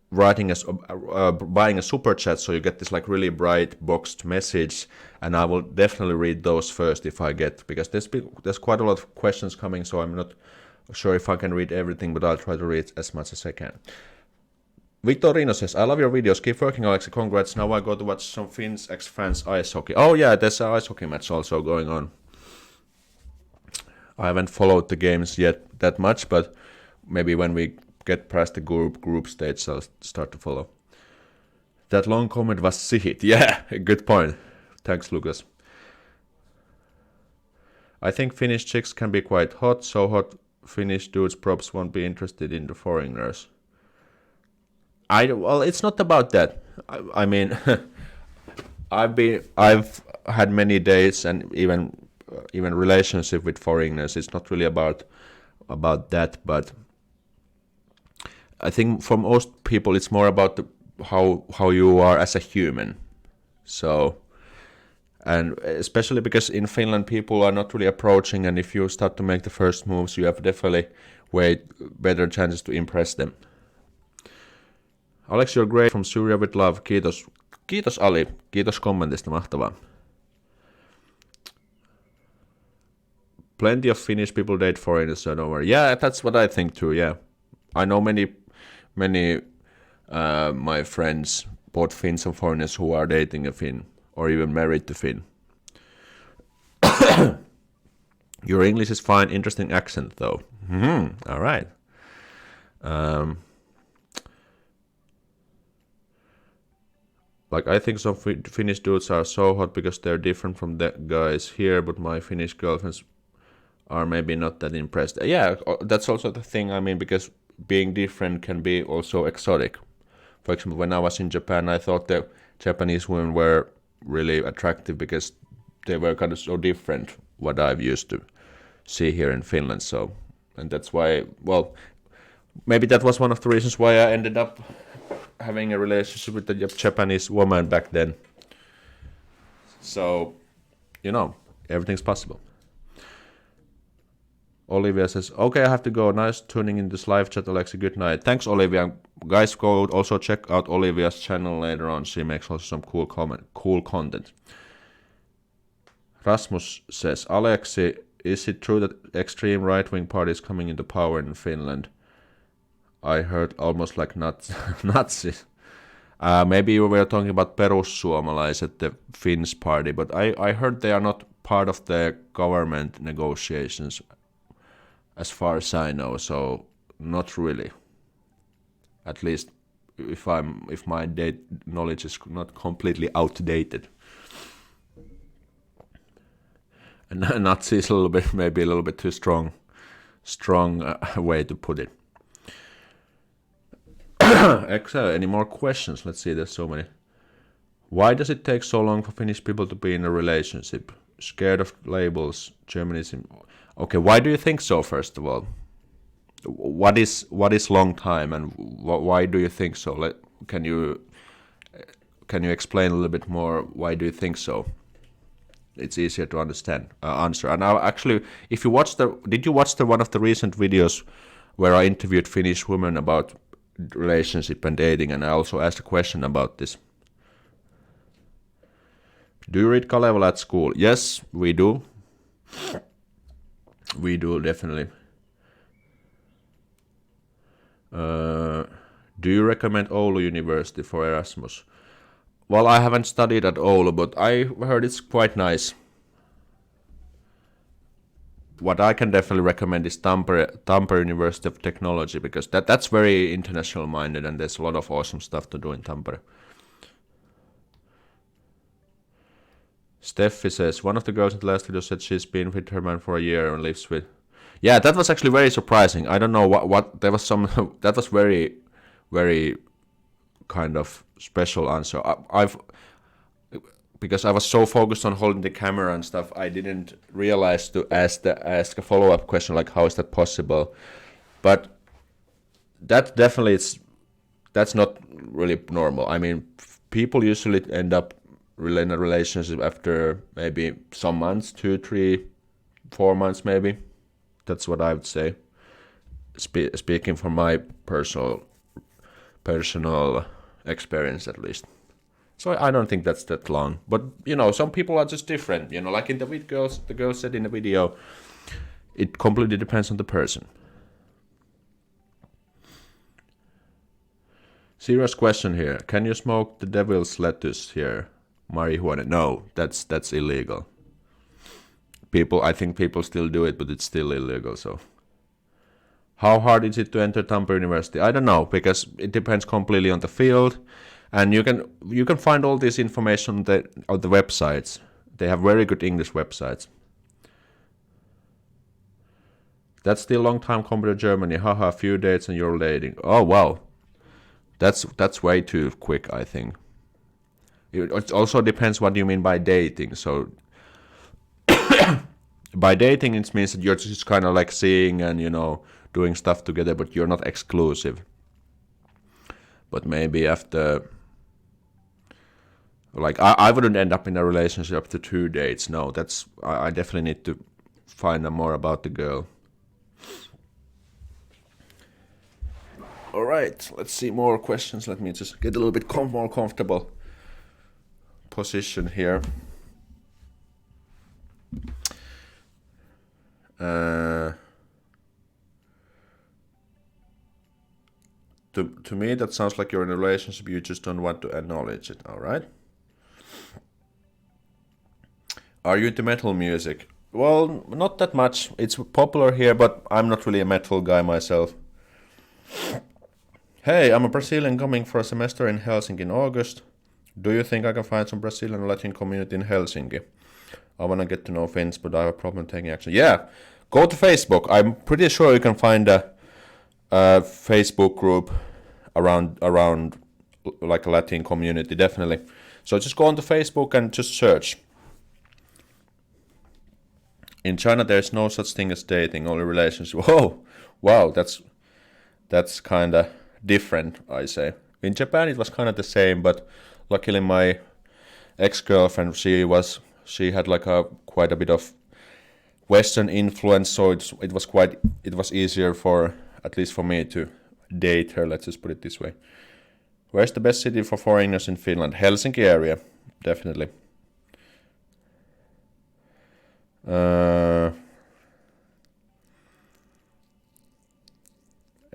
buying a super chat, so you get this like really bright boxed message, and I will definitely read those first if I get, because there's quite a lot of questions coming, so I'm not Sure if I can read everything, but I'll try to read as much as I can. Victorino says, I love your videos. Keep working, Aleksi. Congrats. Now I go to watch some Finns x France ice hockey. Oh yeah, there's an ice hockey match also going on. I haven't followed the games yet that much, but maybe when we get past the group stage, I'll start to follow. That long comment was sihit. Yeah, good point. Thanks, Lucas. I think Finnish chicks can be quite hot, so hot Finnish dudes probs won't be interested in the foreigners. Well, it's not about that. I mean, I've had many dates and even relationship with foreigners. It's not really about that, but I think for most people it's more about how you are as a human. So, and especially because in Finland people are not really approaching, and if you start to make the first moves, you have definitely way better chances to impress them. Alex, you're great from Syria with love. Kiitos. Kiitos Ali. Kiitos kommentista. Mahtavaa. Plenty of Finnish people date foreigners, so don't worry. Yeah, that's what I think too, yeah. I know many my friends, both Finns and foreigners, who are dating a Finn or even married to Finn. Your English is fine. Interesting accent, though. All right. Like, I think some Finnish dudes are so hot because they're different from the guys here, but my Finnish girlfriends are maybe not that impressed. Yeah, that's also the thing, I mean, because being different can be also exotic. For example, when I was in Japan, I thought the Japanese women were really attractive because they were kind of so different what I've used to see here in Finland. So, and that's why, well, maybe that was one of the reasons why I ended up having a relationship with the Japanese woman back then. So, you know, everything's possible. Olivia says, okay, I have to go. Nice tuning in this live chat, Aleksi. Good night. Thanks, Olivia. Guys, go also check out Olivia's channel later on. She makes also some cool content. Rasmus says, Aleksi, is it true that extreme right-wing party is coming into power in Finland? I heard almost like Nazis. Maybe you were talking about Perussuomalaiset, the Finns party, but I heard they are not part of the government negotiations, as far as I know, so not really. At least if my knowledge is not completely outdated. And Nazi is maybe a little bit too strong way to put it. Excellent. Any more questions? Let's see, there's so many. Why does it take so long for Finnish people to be in a relationship? Scared of labels, Germany's... Okay, why do you think so, first of all? What is long time, and why do you think so? Can you explain a little bit more? Why do you think so? It's easier to understand answer. And now, actually, if you did you watch one of the recent videos where I interviewed Finnish women about relationship and dating, and I also asked a question about this? Do you read Kalevala at school? Yes, we do. We do, definitely. Do you recommend Oulu University for Erasmus? Well, I haven't studied at Oulu, but I heard it's quite nice. What I can definitely recommend is Tampere University of Technology, because that's very international minded, and there's a lot of awesome stuff to do in Tampere. Steffi says, one of the girls in the last video said she's been with her man for a year and lives with... Yeah, that was actually very surprising. I don't know what there was some... that was very, very kind of special answer. Because I was so focused on holding the camera and stuff, I didn't realize to ask a follow-up question like, how is that possible? But that definitely that's not really normal. I mean, people usually end up in a relationship after maybe some months, 2, 3, 4 months maybe. That's what I would say. Speaking from my personal experience at least. So I don't think that's that long. But, you know, some people are just different. You know, like in the girls said in the video, it completely depends on the person. Serious question here. Can you smoke the devil's lettuce here? Marijuana? No, that's illegal. I think people still do it, but it's still illegal. So, how hard is it to enter Tampere University? I don't know, because it depends completely on the field, and you can find all this information on the websites. They have very good English websites. That's still a long time compared to Germany. Haha, a few dates and you're dating. Oh wow, that's way too quick, I think. It also depends what you mean by dating. So by dating, it means that you're just kind of like seeing and doing stuff together, but you're not exclusive. But maybe after, like, I wouldn't end up in a relationship after 2 dates. No, I definitely need to find out more about the girl. All right, let's see more questions. Let me just get a little bit more comfortable position here. To me, that sounds like you're in a relationship. You just don't want to acknowledge it. All right. Are you into metal music? Well, not that much. It's popular here, but I'm not really a metal guy myself. Hey, I'm a Brazilian coming for a semester in Helsinki in August. Do you think I can find some Brazilian Latin community in Helsinki? I want to get to know Finns, but I have a problem taking action. Yeah, go to Facebook. I'm pretty sure you can find a Facebook group around like a Latin community, definitely. So just go onto Facebook and just search. In China, there's no such thing as dating, only relationship. Whoa, wow, that's kind of different, I say. In Japan, it was kind of the same, but luckily my ex-girlfriend, she had like quite a bit of Western influence, so it was easier for, at least for me, to date her. Let's just put it this way. Where's the best city for foreigners in Finland? Helsinki area, definitely.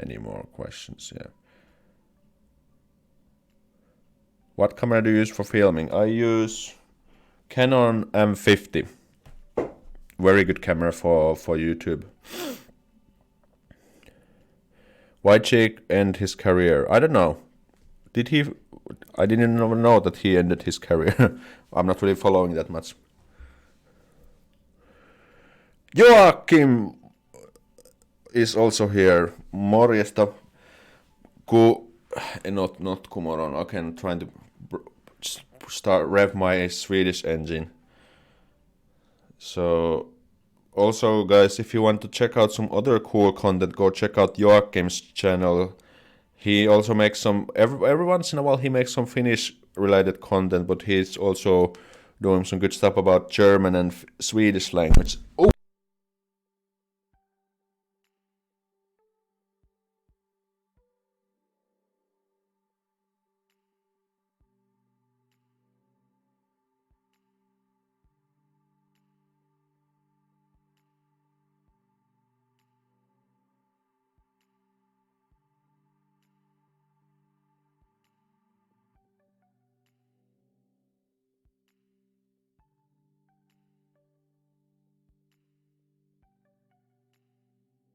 Any more questions? Yeah. What camera do you use for filming? I use Canon M50. Very good camera for YouTube. Why Jake end his career? I don't know. Did he? I didn't even know that he ended his career. I'm not really following that much. Joakim is also here. Morjesta. Not kumoron. Okay, I'm trying to rev my Swedish engine. So, also guys, if you want to check out some other cool content, go check out Joakim's channel. He also makes some, every once in a while he makes some Finnish related content, but he's also doing some good stuff about German and Swedish language. Oh!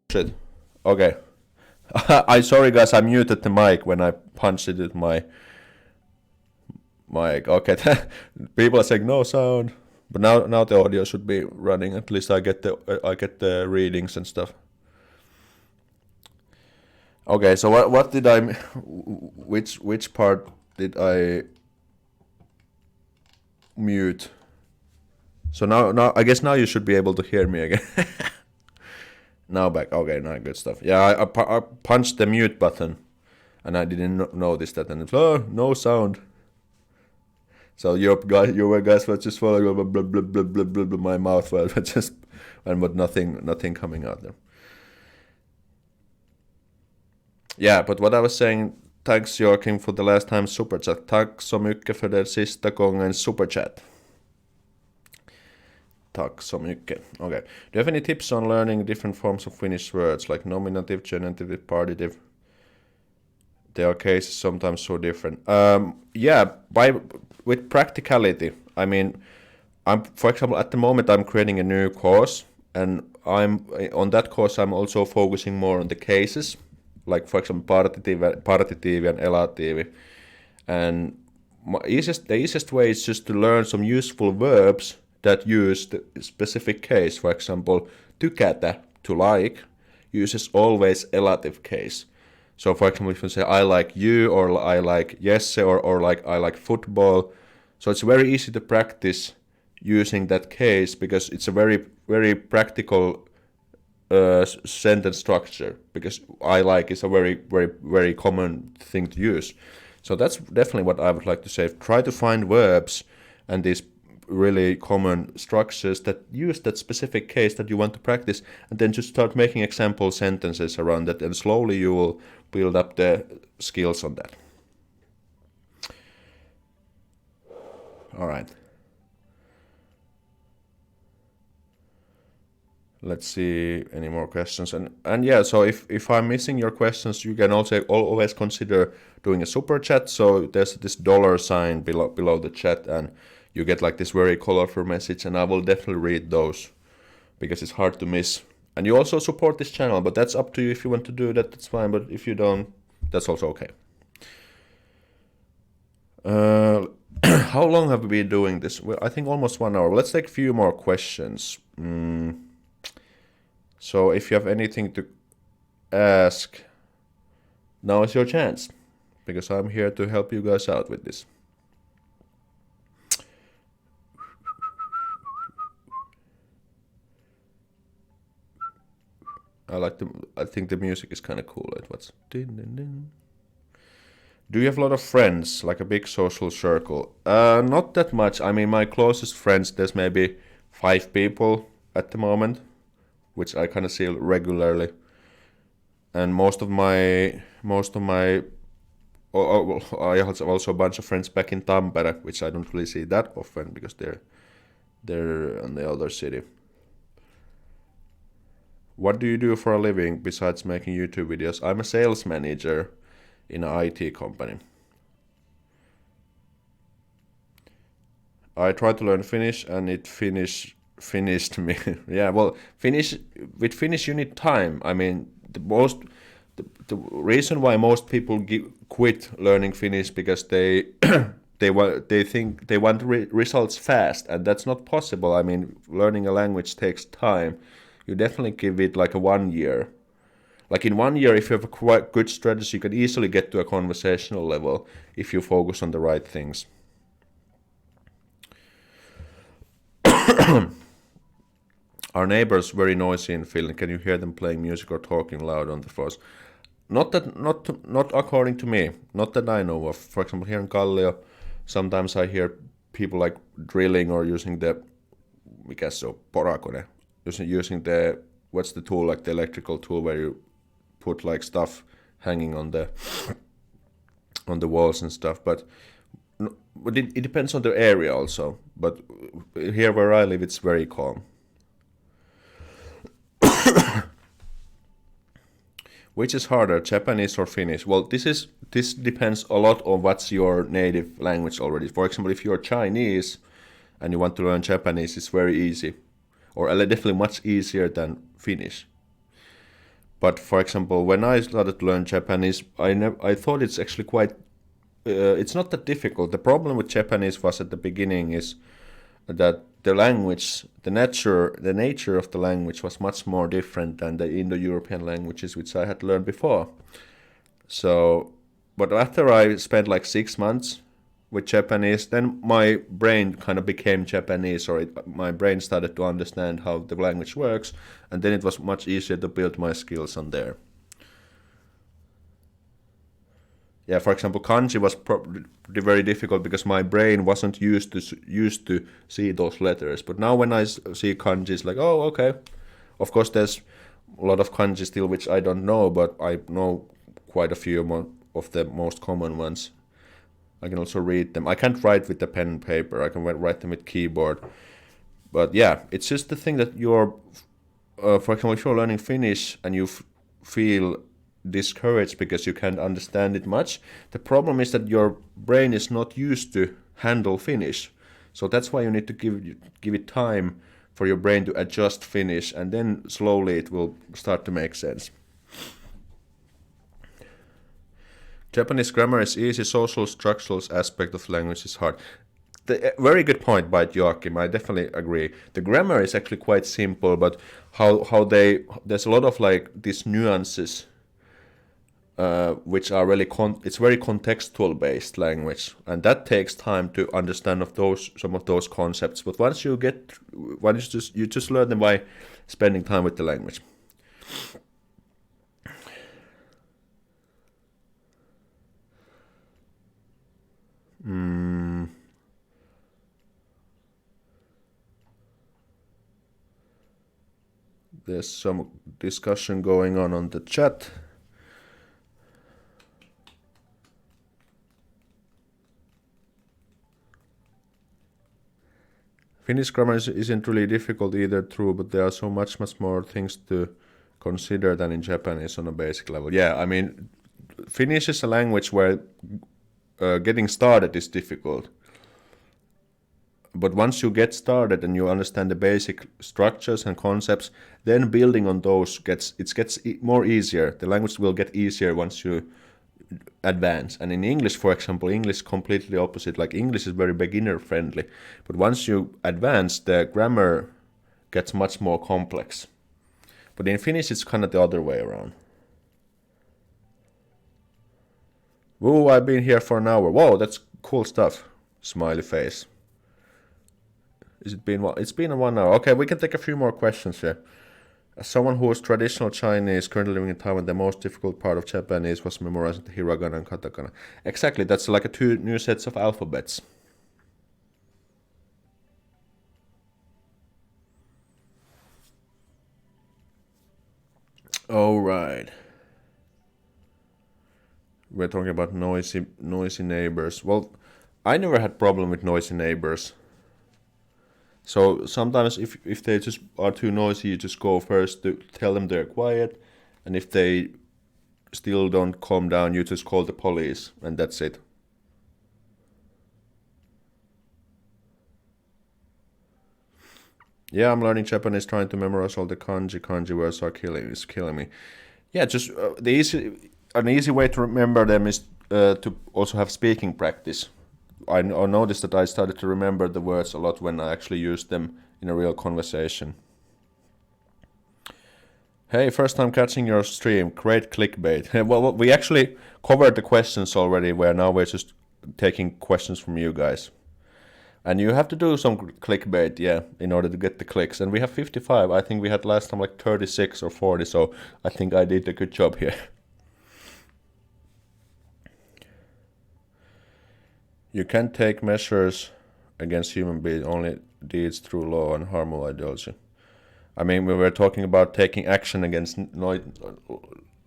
Shit. Okay. I sorry guys, I muted the mic when I punched it with my mic. Okay, people are saying no sound, but now the audio should be running. At least I get the readings and stuff. Okay, so what did I? Which part did I mute? So now I guess now you should be able to hear me again. Now back. Okay, now good stuff. Yeah, I punched the mute button, and I didn't notice that, and it's no sound. So you guys were just following blah blah blah blah blah blah, blah my mouth was just but nothing coming out there. Yeah, but what I was saying, thanks Joakim for the last time super chat. Tack så mycket för den sista gången super chat. Tack så mycket. Okay. Do you have any tips on learning different forms of Finnish words like nominative, genitive, partitive? There are cases sometimes so different. With practicality, I mean, for example, at the moment I'm creating a new course, and on that course I'm also focusing more on the cases, like for example partitiivi and elatiivi. And the easiest way is just to learn some useful verbs that use the specific case. For example, tykätä, to like, uses always elative case. So for example, if you say I like you, or I like Jesse, or like I like football, so it's very easy to practice using that case because it's a very, very practical sentence structure, because I like is a very, very, very common thing to use. So that's definitely what I would like to say. Try to find verbs and these really common structures that use that specific case that you want to practice, and then just start making example sentences around that, and slowly you will build up the skills on that. All right. Let's see any more questions. And yeah, so if I'm missing your questions, you can also always consider doing a super chat. So there's this $sign below the chat, and you get like this very colorful message, and I will definitely read those because it's hard to miss. And you also support this channel, but that's up to you. If you want to do that, that's fine. But if you don't, that's also okay. How long have we been doing this? Well, I think almost 1 hour. Let's take a few more questions. So if you have anything to ask, now is your chance, because I'm here to help you guys out with this. I think the music is kind of cool. What's din, din, din. Do you have a lot of friends, like a big social circle? Not that much. I mean, my closest friends, there's maybe 5 people at the moment, which I kind of see regularly. And most of my I have also a bunch of friends back in Tampere, which I don't really see that often because they're in the other city. What do you do for a living besides making YouTube videos? I'm a sales manager in an IT company. I tried to learn Finnish and it finished me. Yeah, well, with Finnish you need time. I mean, the reason why most people quit learning Finnish because they think they want results fast, and that's not possible. I mean, learning a language takes time. You definitely give it like a 1 year. Like in 1 year, if you have a quite good strategy, you can easily get to a conversational level if you focus on the right things. Are neighbors very noisy in Finland? Can you hear them playing music or talking loud on the floors? Not according to me. Not that I know of. For example, here in Kallio, sometimes I hear people like drilling or using the mikä se on, porakone. Using the, what's the tool, like the electrical tool where you put like stuff hanging on the walls and stuff. But it depends on the area also. But here where I live, it's very calm. Which is harder, Japanese or Finnish? Well, this depends a lot on what's your native language already. For example, if you're Chinese and you want to learn Japanese, it's very easy, or definitely much easier than Finnish. But for example, when I started to learn Japanese, I thought it's actually quite. It's not that difficult. The problem with Japanese was at the beginning is that the language, the nature of the language was much more different than the Indo-European languages which I had learned before. So, but after I spent like 6 months with Japanese, then my brain kind of became Japanese, or my brain started to understand how the language works, and then it was much easier to build my skills on there. Yeah, for example, kanji was very difficult because my brain wasn't used to see those letters. But now when I see kanji, it's like, oh, okay. Of course, there's a lot of kanji still which I don't know, but I know quite a few of the most common ones. I can also read them. I can't write with the pen and paper. I can write them with keyboard. But yeah, it's just the thing that you're, for example, if you're learning Finnish and you feel discouraged because you can't understand it much. The problem is that your brain is not used to handle Finnish. So that's why you need to give it time for your brain to adjust Finnish, and then slowly it will start to make sense. Japanese grammar is easy, social structural aspect of language is hard. Very good point by Joachim, I definitely agree. The grammar is actually quite simple, but there's a lot of like these nuances which are really it's very contextual based language, and that takes time to understand some of those concepts. But once you just learn them by spending time with the language. There's some discussion going on the chat. Finnish grammar isn't really difficult either, true, but there are so much more things to consider than in Japanese on a basic level. Yeah, I mean, Finnish is a language where getting started is difficult. But once you get started and you understand the basic structures and concepts, then building on those gets more easier. The language will get easier once you advance. And in English, for example, English is completely opposite. Like English is very beginner friendly, but once you advance, the grammar gets much more complex. But in Finnish, it's kind of the other way around. Woo, I've been here for an hour. Whoa, that's cool stuff. Smiley face. It's been 1 hour. Okay, we can take a few more questions here. As someone who is traditional Chinese, currently living in Taiwan, the most difficult part of Japanese was memorizing the hiragana and katakana. Exactly, that's like 2 new sets of alphabets. All right. We're talking about noisy neighbors. Well, I never had problem with noisy neighbors. So sometimes if they just are too noisy, you just go first to tell them they're quiet. And if they still don't calm down, you just call the police, and that's it. Yeah, I'm learning Japanese, trying to memorize all the kanji. Kanji words are killing me. Yeah, just an easy way to remember them is to also have speaking practice. I noticed that I started to remember the words a lot when I actually used them in a real conversation. Hey, first time catching your stream. Great clickbait. Well, we actually covered the questions already, where now we're just taking questions from you guys. And you have to do some clickbait, yeah, in order to get the clicks. And we have 55. I think we had last time like 36 or 40, so I think I did a good job here. You can't take measures against human beings, only deeds through law and harmful ideology. I mean, we were talking about taking action against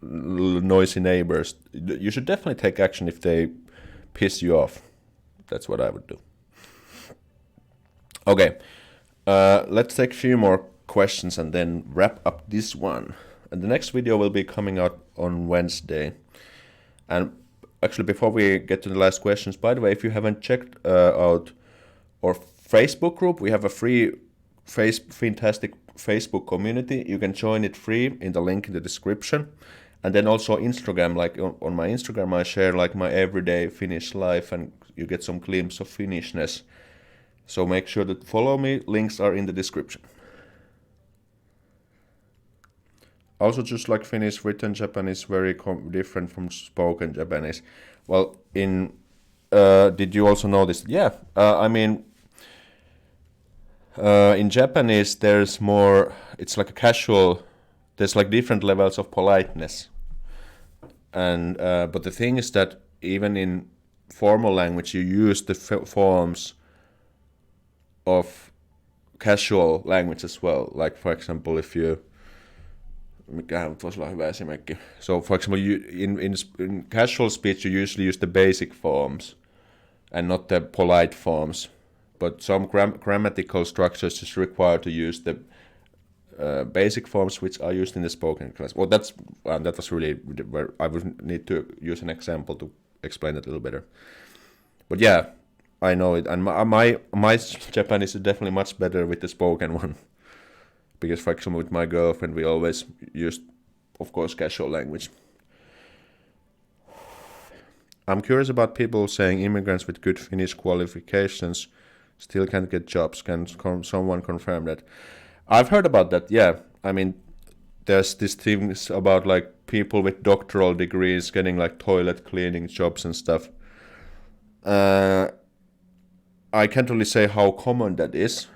noisy neighbors. You should definitely take action if they piss you off. That's what I would do. Okay, let's take a few more questions and then wrap up this one. And the next video will be coming out on Wednesday. And actually, before we get to the last questions, by the way, if you haven't checked out our Facebook group, we have a free fantastic Facebook community. You can join it free in the link in the description. And then also Instagram, like on my Instagram, I share like my everyday Finnish life, and you get some glimpse of Finnishness. So make sure to follow me. Links are in the description. Also, just like Finnish, written Japanese very different from spoken Japanese. Well, did you also know this? Yeah, I mean, in Japanese, there's more. It's like a casual. There's like different levels of politeness, and but the thing is that even in formal language, you use the forms of casual language as well. Like, for example, if you, mikähän voisi olla hyvä esimerkki. So, for example, in casual speech, you usually use the basic forms and not the polite forms. But some grammatical structures just require to use the basic forms which are used in the spoken class. Well, that was really where I would need to use an example to explain it a little better. But yeah, I know it, and my Japanese is definitely much better with the spoken one. Because, for example, with my girlfriend, we always used, of course, casual language. I'm curious about people saying immigrants with good Finnish qualifications still can't get jobs. Can someone confirm that? I've heard about that, yeah. I mean, there's these things about like people with doctoral degrees getting like toilet cleaning jobs and stuff. I can't really say how common that is,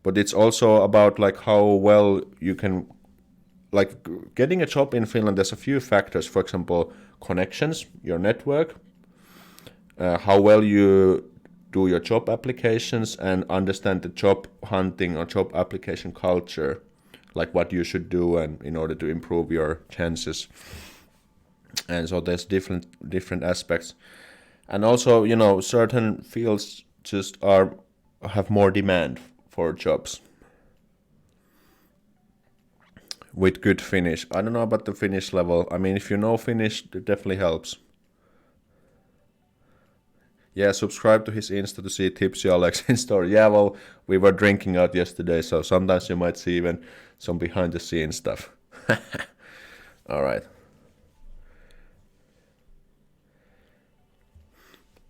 but it's also about like how well you can, like getting a job in Finland. There's a few factors. For example, connections, your network, how well you do your job applications and understand the job hunting or job application culture, like what you should do and in order to improve your chances. And so there's different aspects. And also, you know, certain fields just have more demand for jobs with good Finnish. I don't know about the Finnish level. I mean, if you know Finnish, it definitely helps. Yeah, subscribe to his Insta to see tipsy Aleksi in story. Yeah, well, we were drinking out yesterday, so sometimes you might see even some behind the scenes stuff. All right.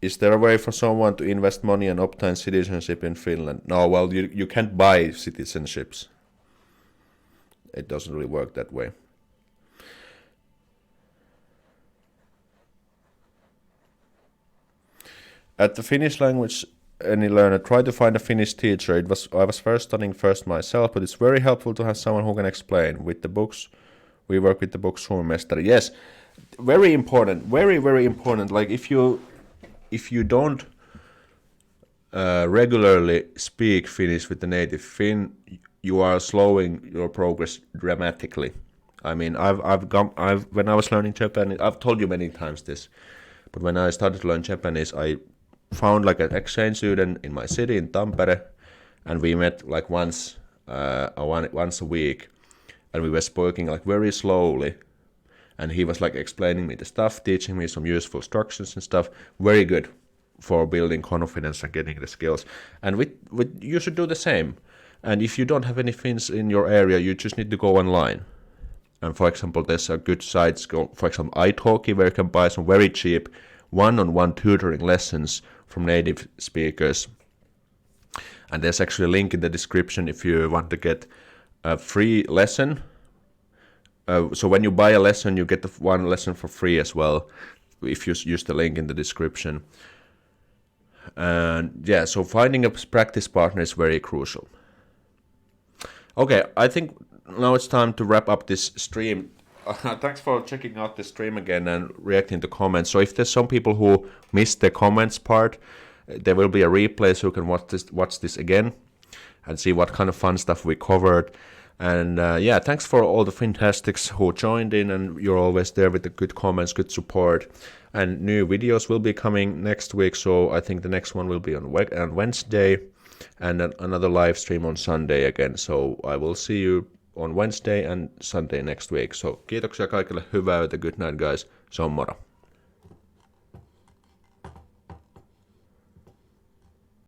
Is there a way for someone to invest money and obtain citizenship in Finland? No, well, you can't buy citizenships. It doesn't really work that way. At the Finnish language any learner, try to find a Finnish teacher. I was first studying first myself, but it's very helpful to have someone who can explain. With the books, we work with the book Suomestari. Yes, very important, very, very important. Like if you don't regularly speak Finnish with the native Finn, you are slowing your progress dramatically. I mean, when I was learning Japanese, I've told you many times this, but when I started to learn Japanese, I found like an exchange student in my city in Tampere, and we met like once a week, and we were speaking like very slowly, and he was like explaining me the stuff, teaching me some useful instructions and stuff. Very good for building confidence and getting the skills. And with you should do the same. And if you don't have any Finns in your area, you just need to go online. And for example, there's a good sites, for example, italki, where you can buy some very cheap one-on-one tutoring lessons from native speakers. And there's actually a link in the description if you want to get a free lesson. So when you buy a lesson, you get the one lesson for free as well, if you use the link in the description. And yeah, so finding a practice partner is very crucial. Okay, I think now it's time to wrap up this stream. Thanks for checking out the stream again and reacting to comments. So if there's some people who missed the comments part, there will be a replay so you can watch this again and see what kind of fun stuff we covered. And yeah, thanks for all the Fintastics who joined in, and you're always there with the good comments, good support. And new videos will be coming next week, so I think the next one will be on Wednesday, and another live stream on Sunday again. So I will see you on Wednesday and Sunday next week. So kiitoksia kaikille, hyvää yötä, good night guys, se on moro.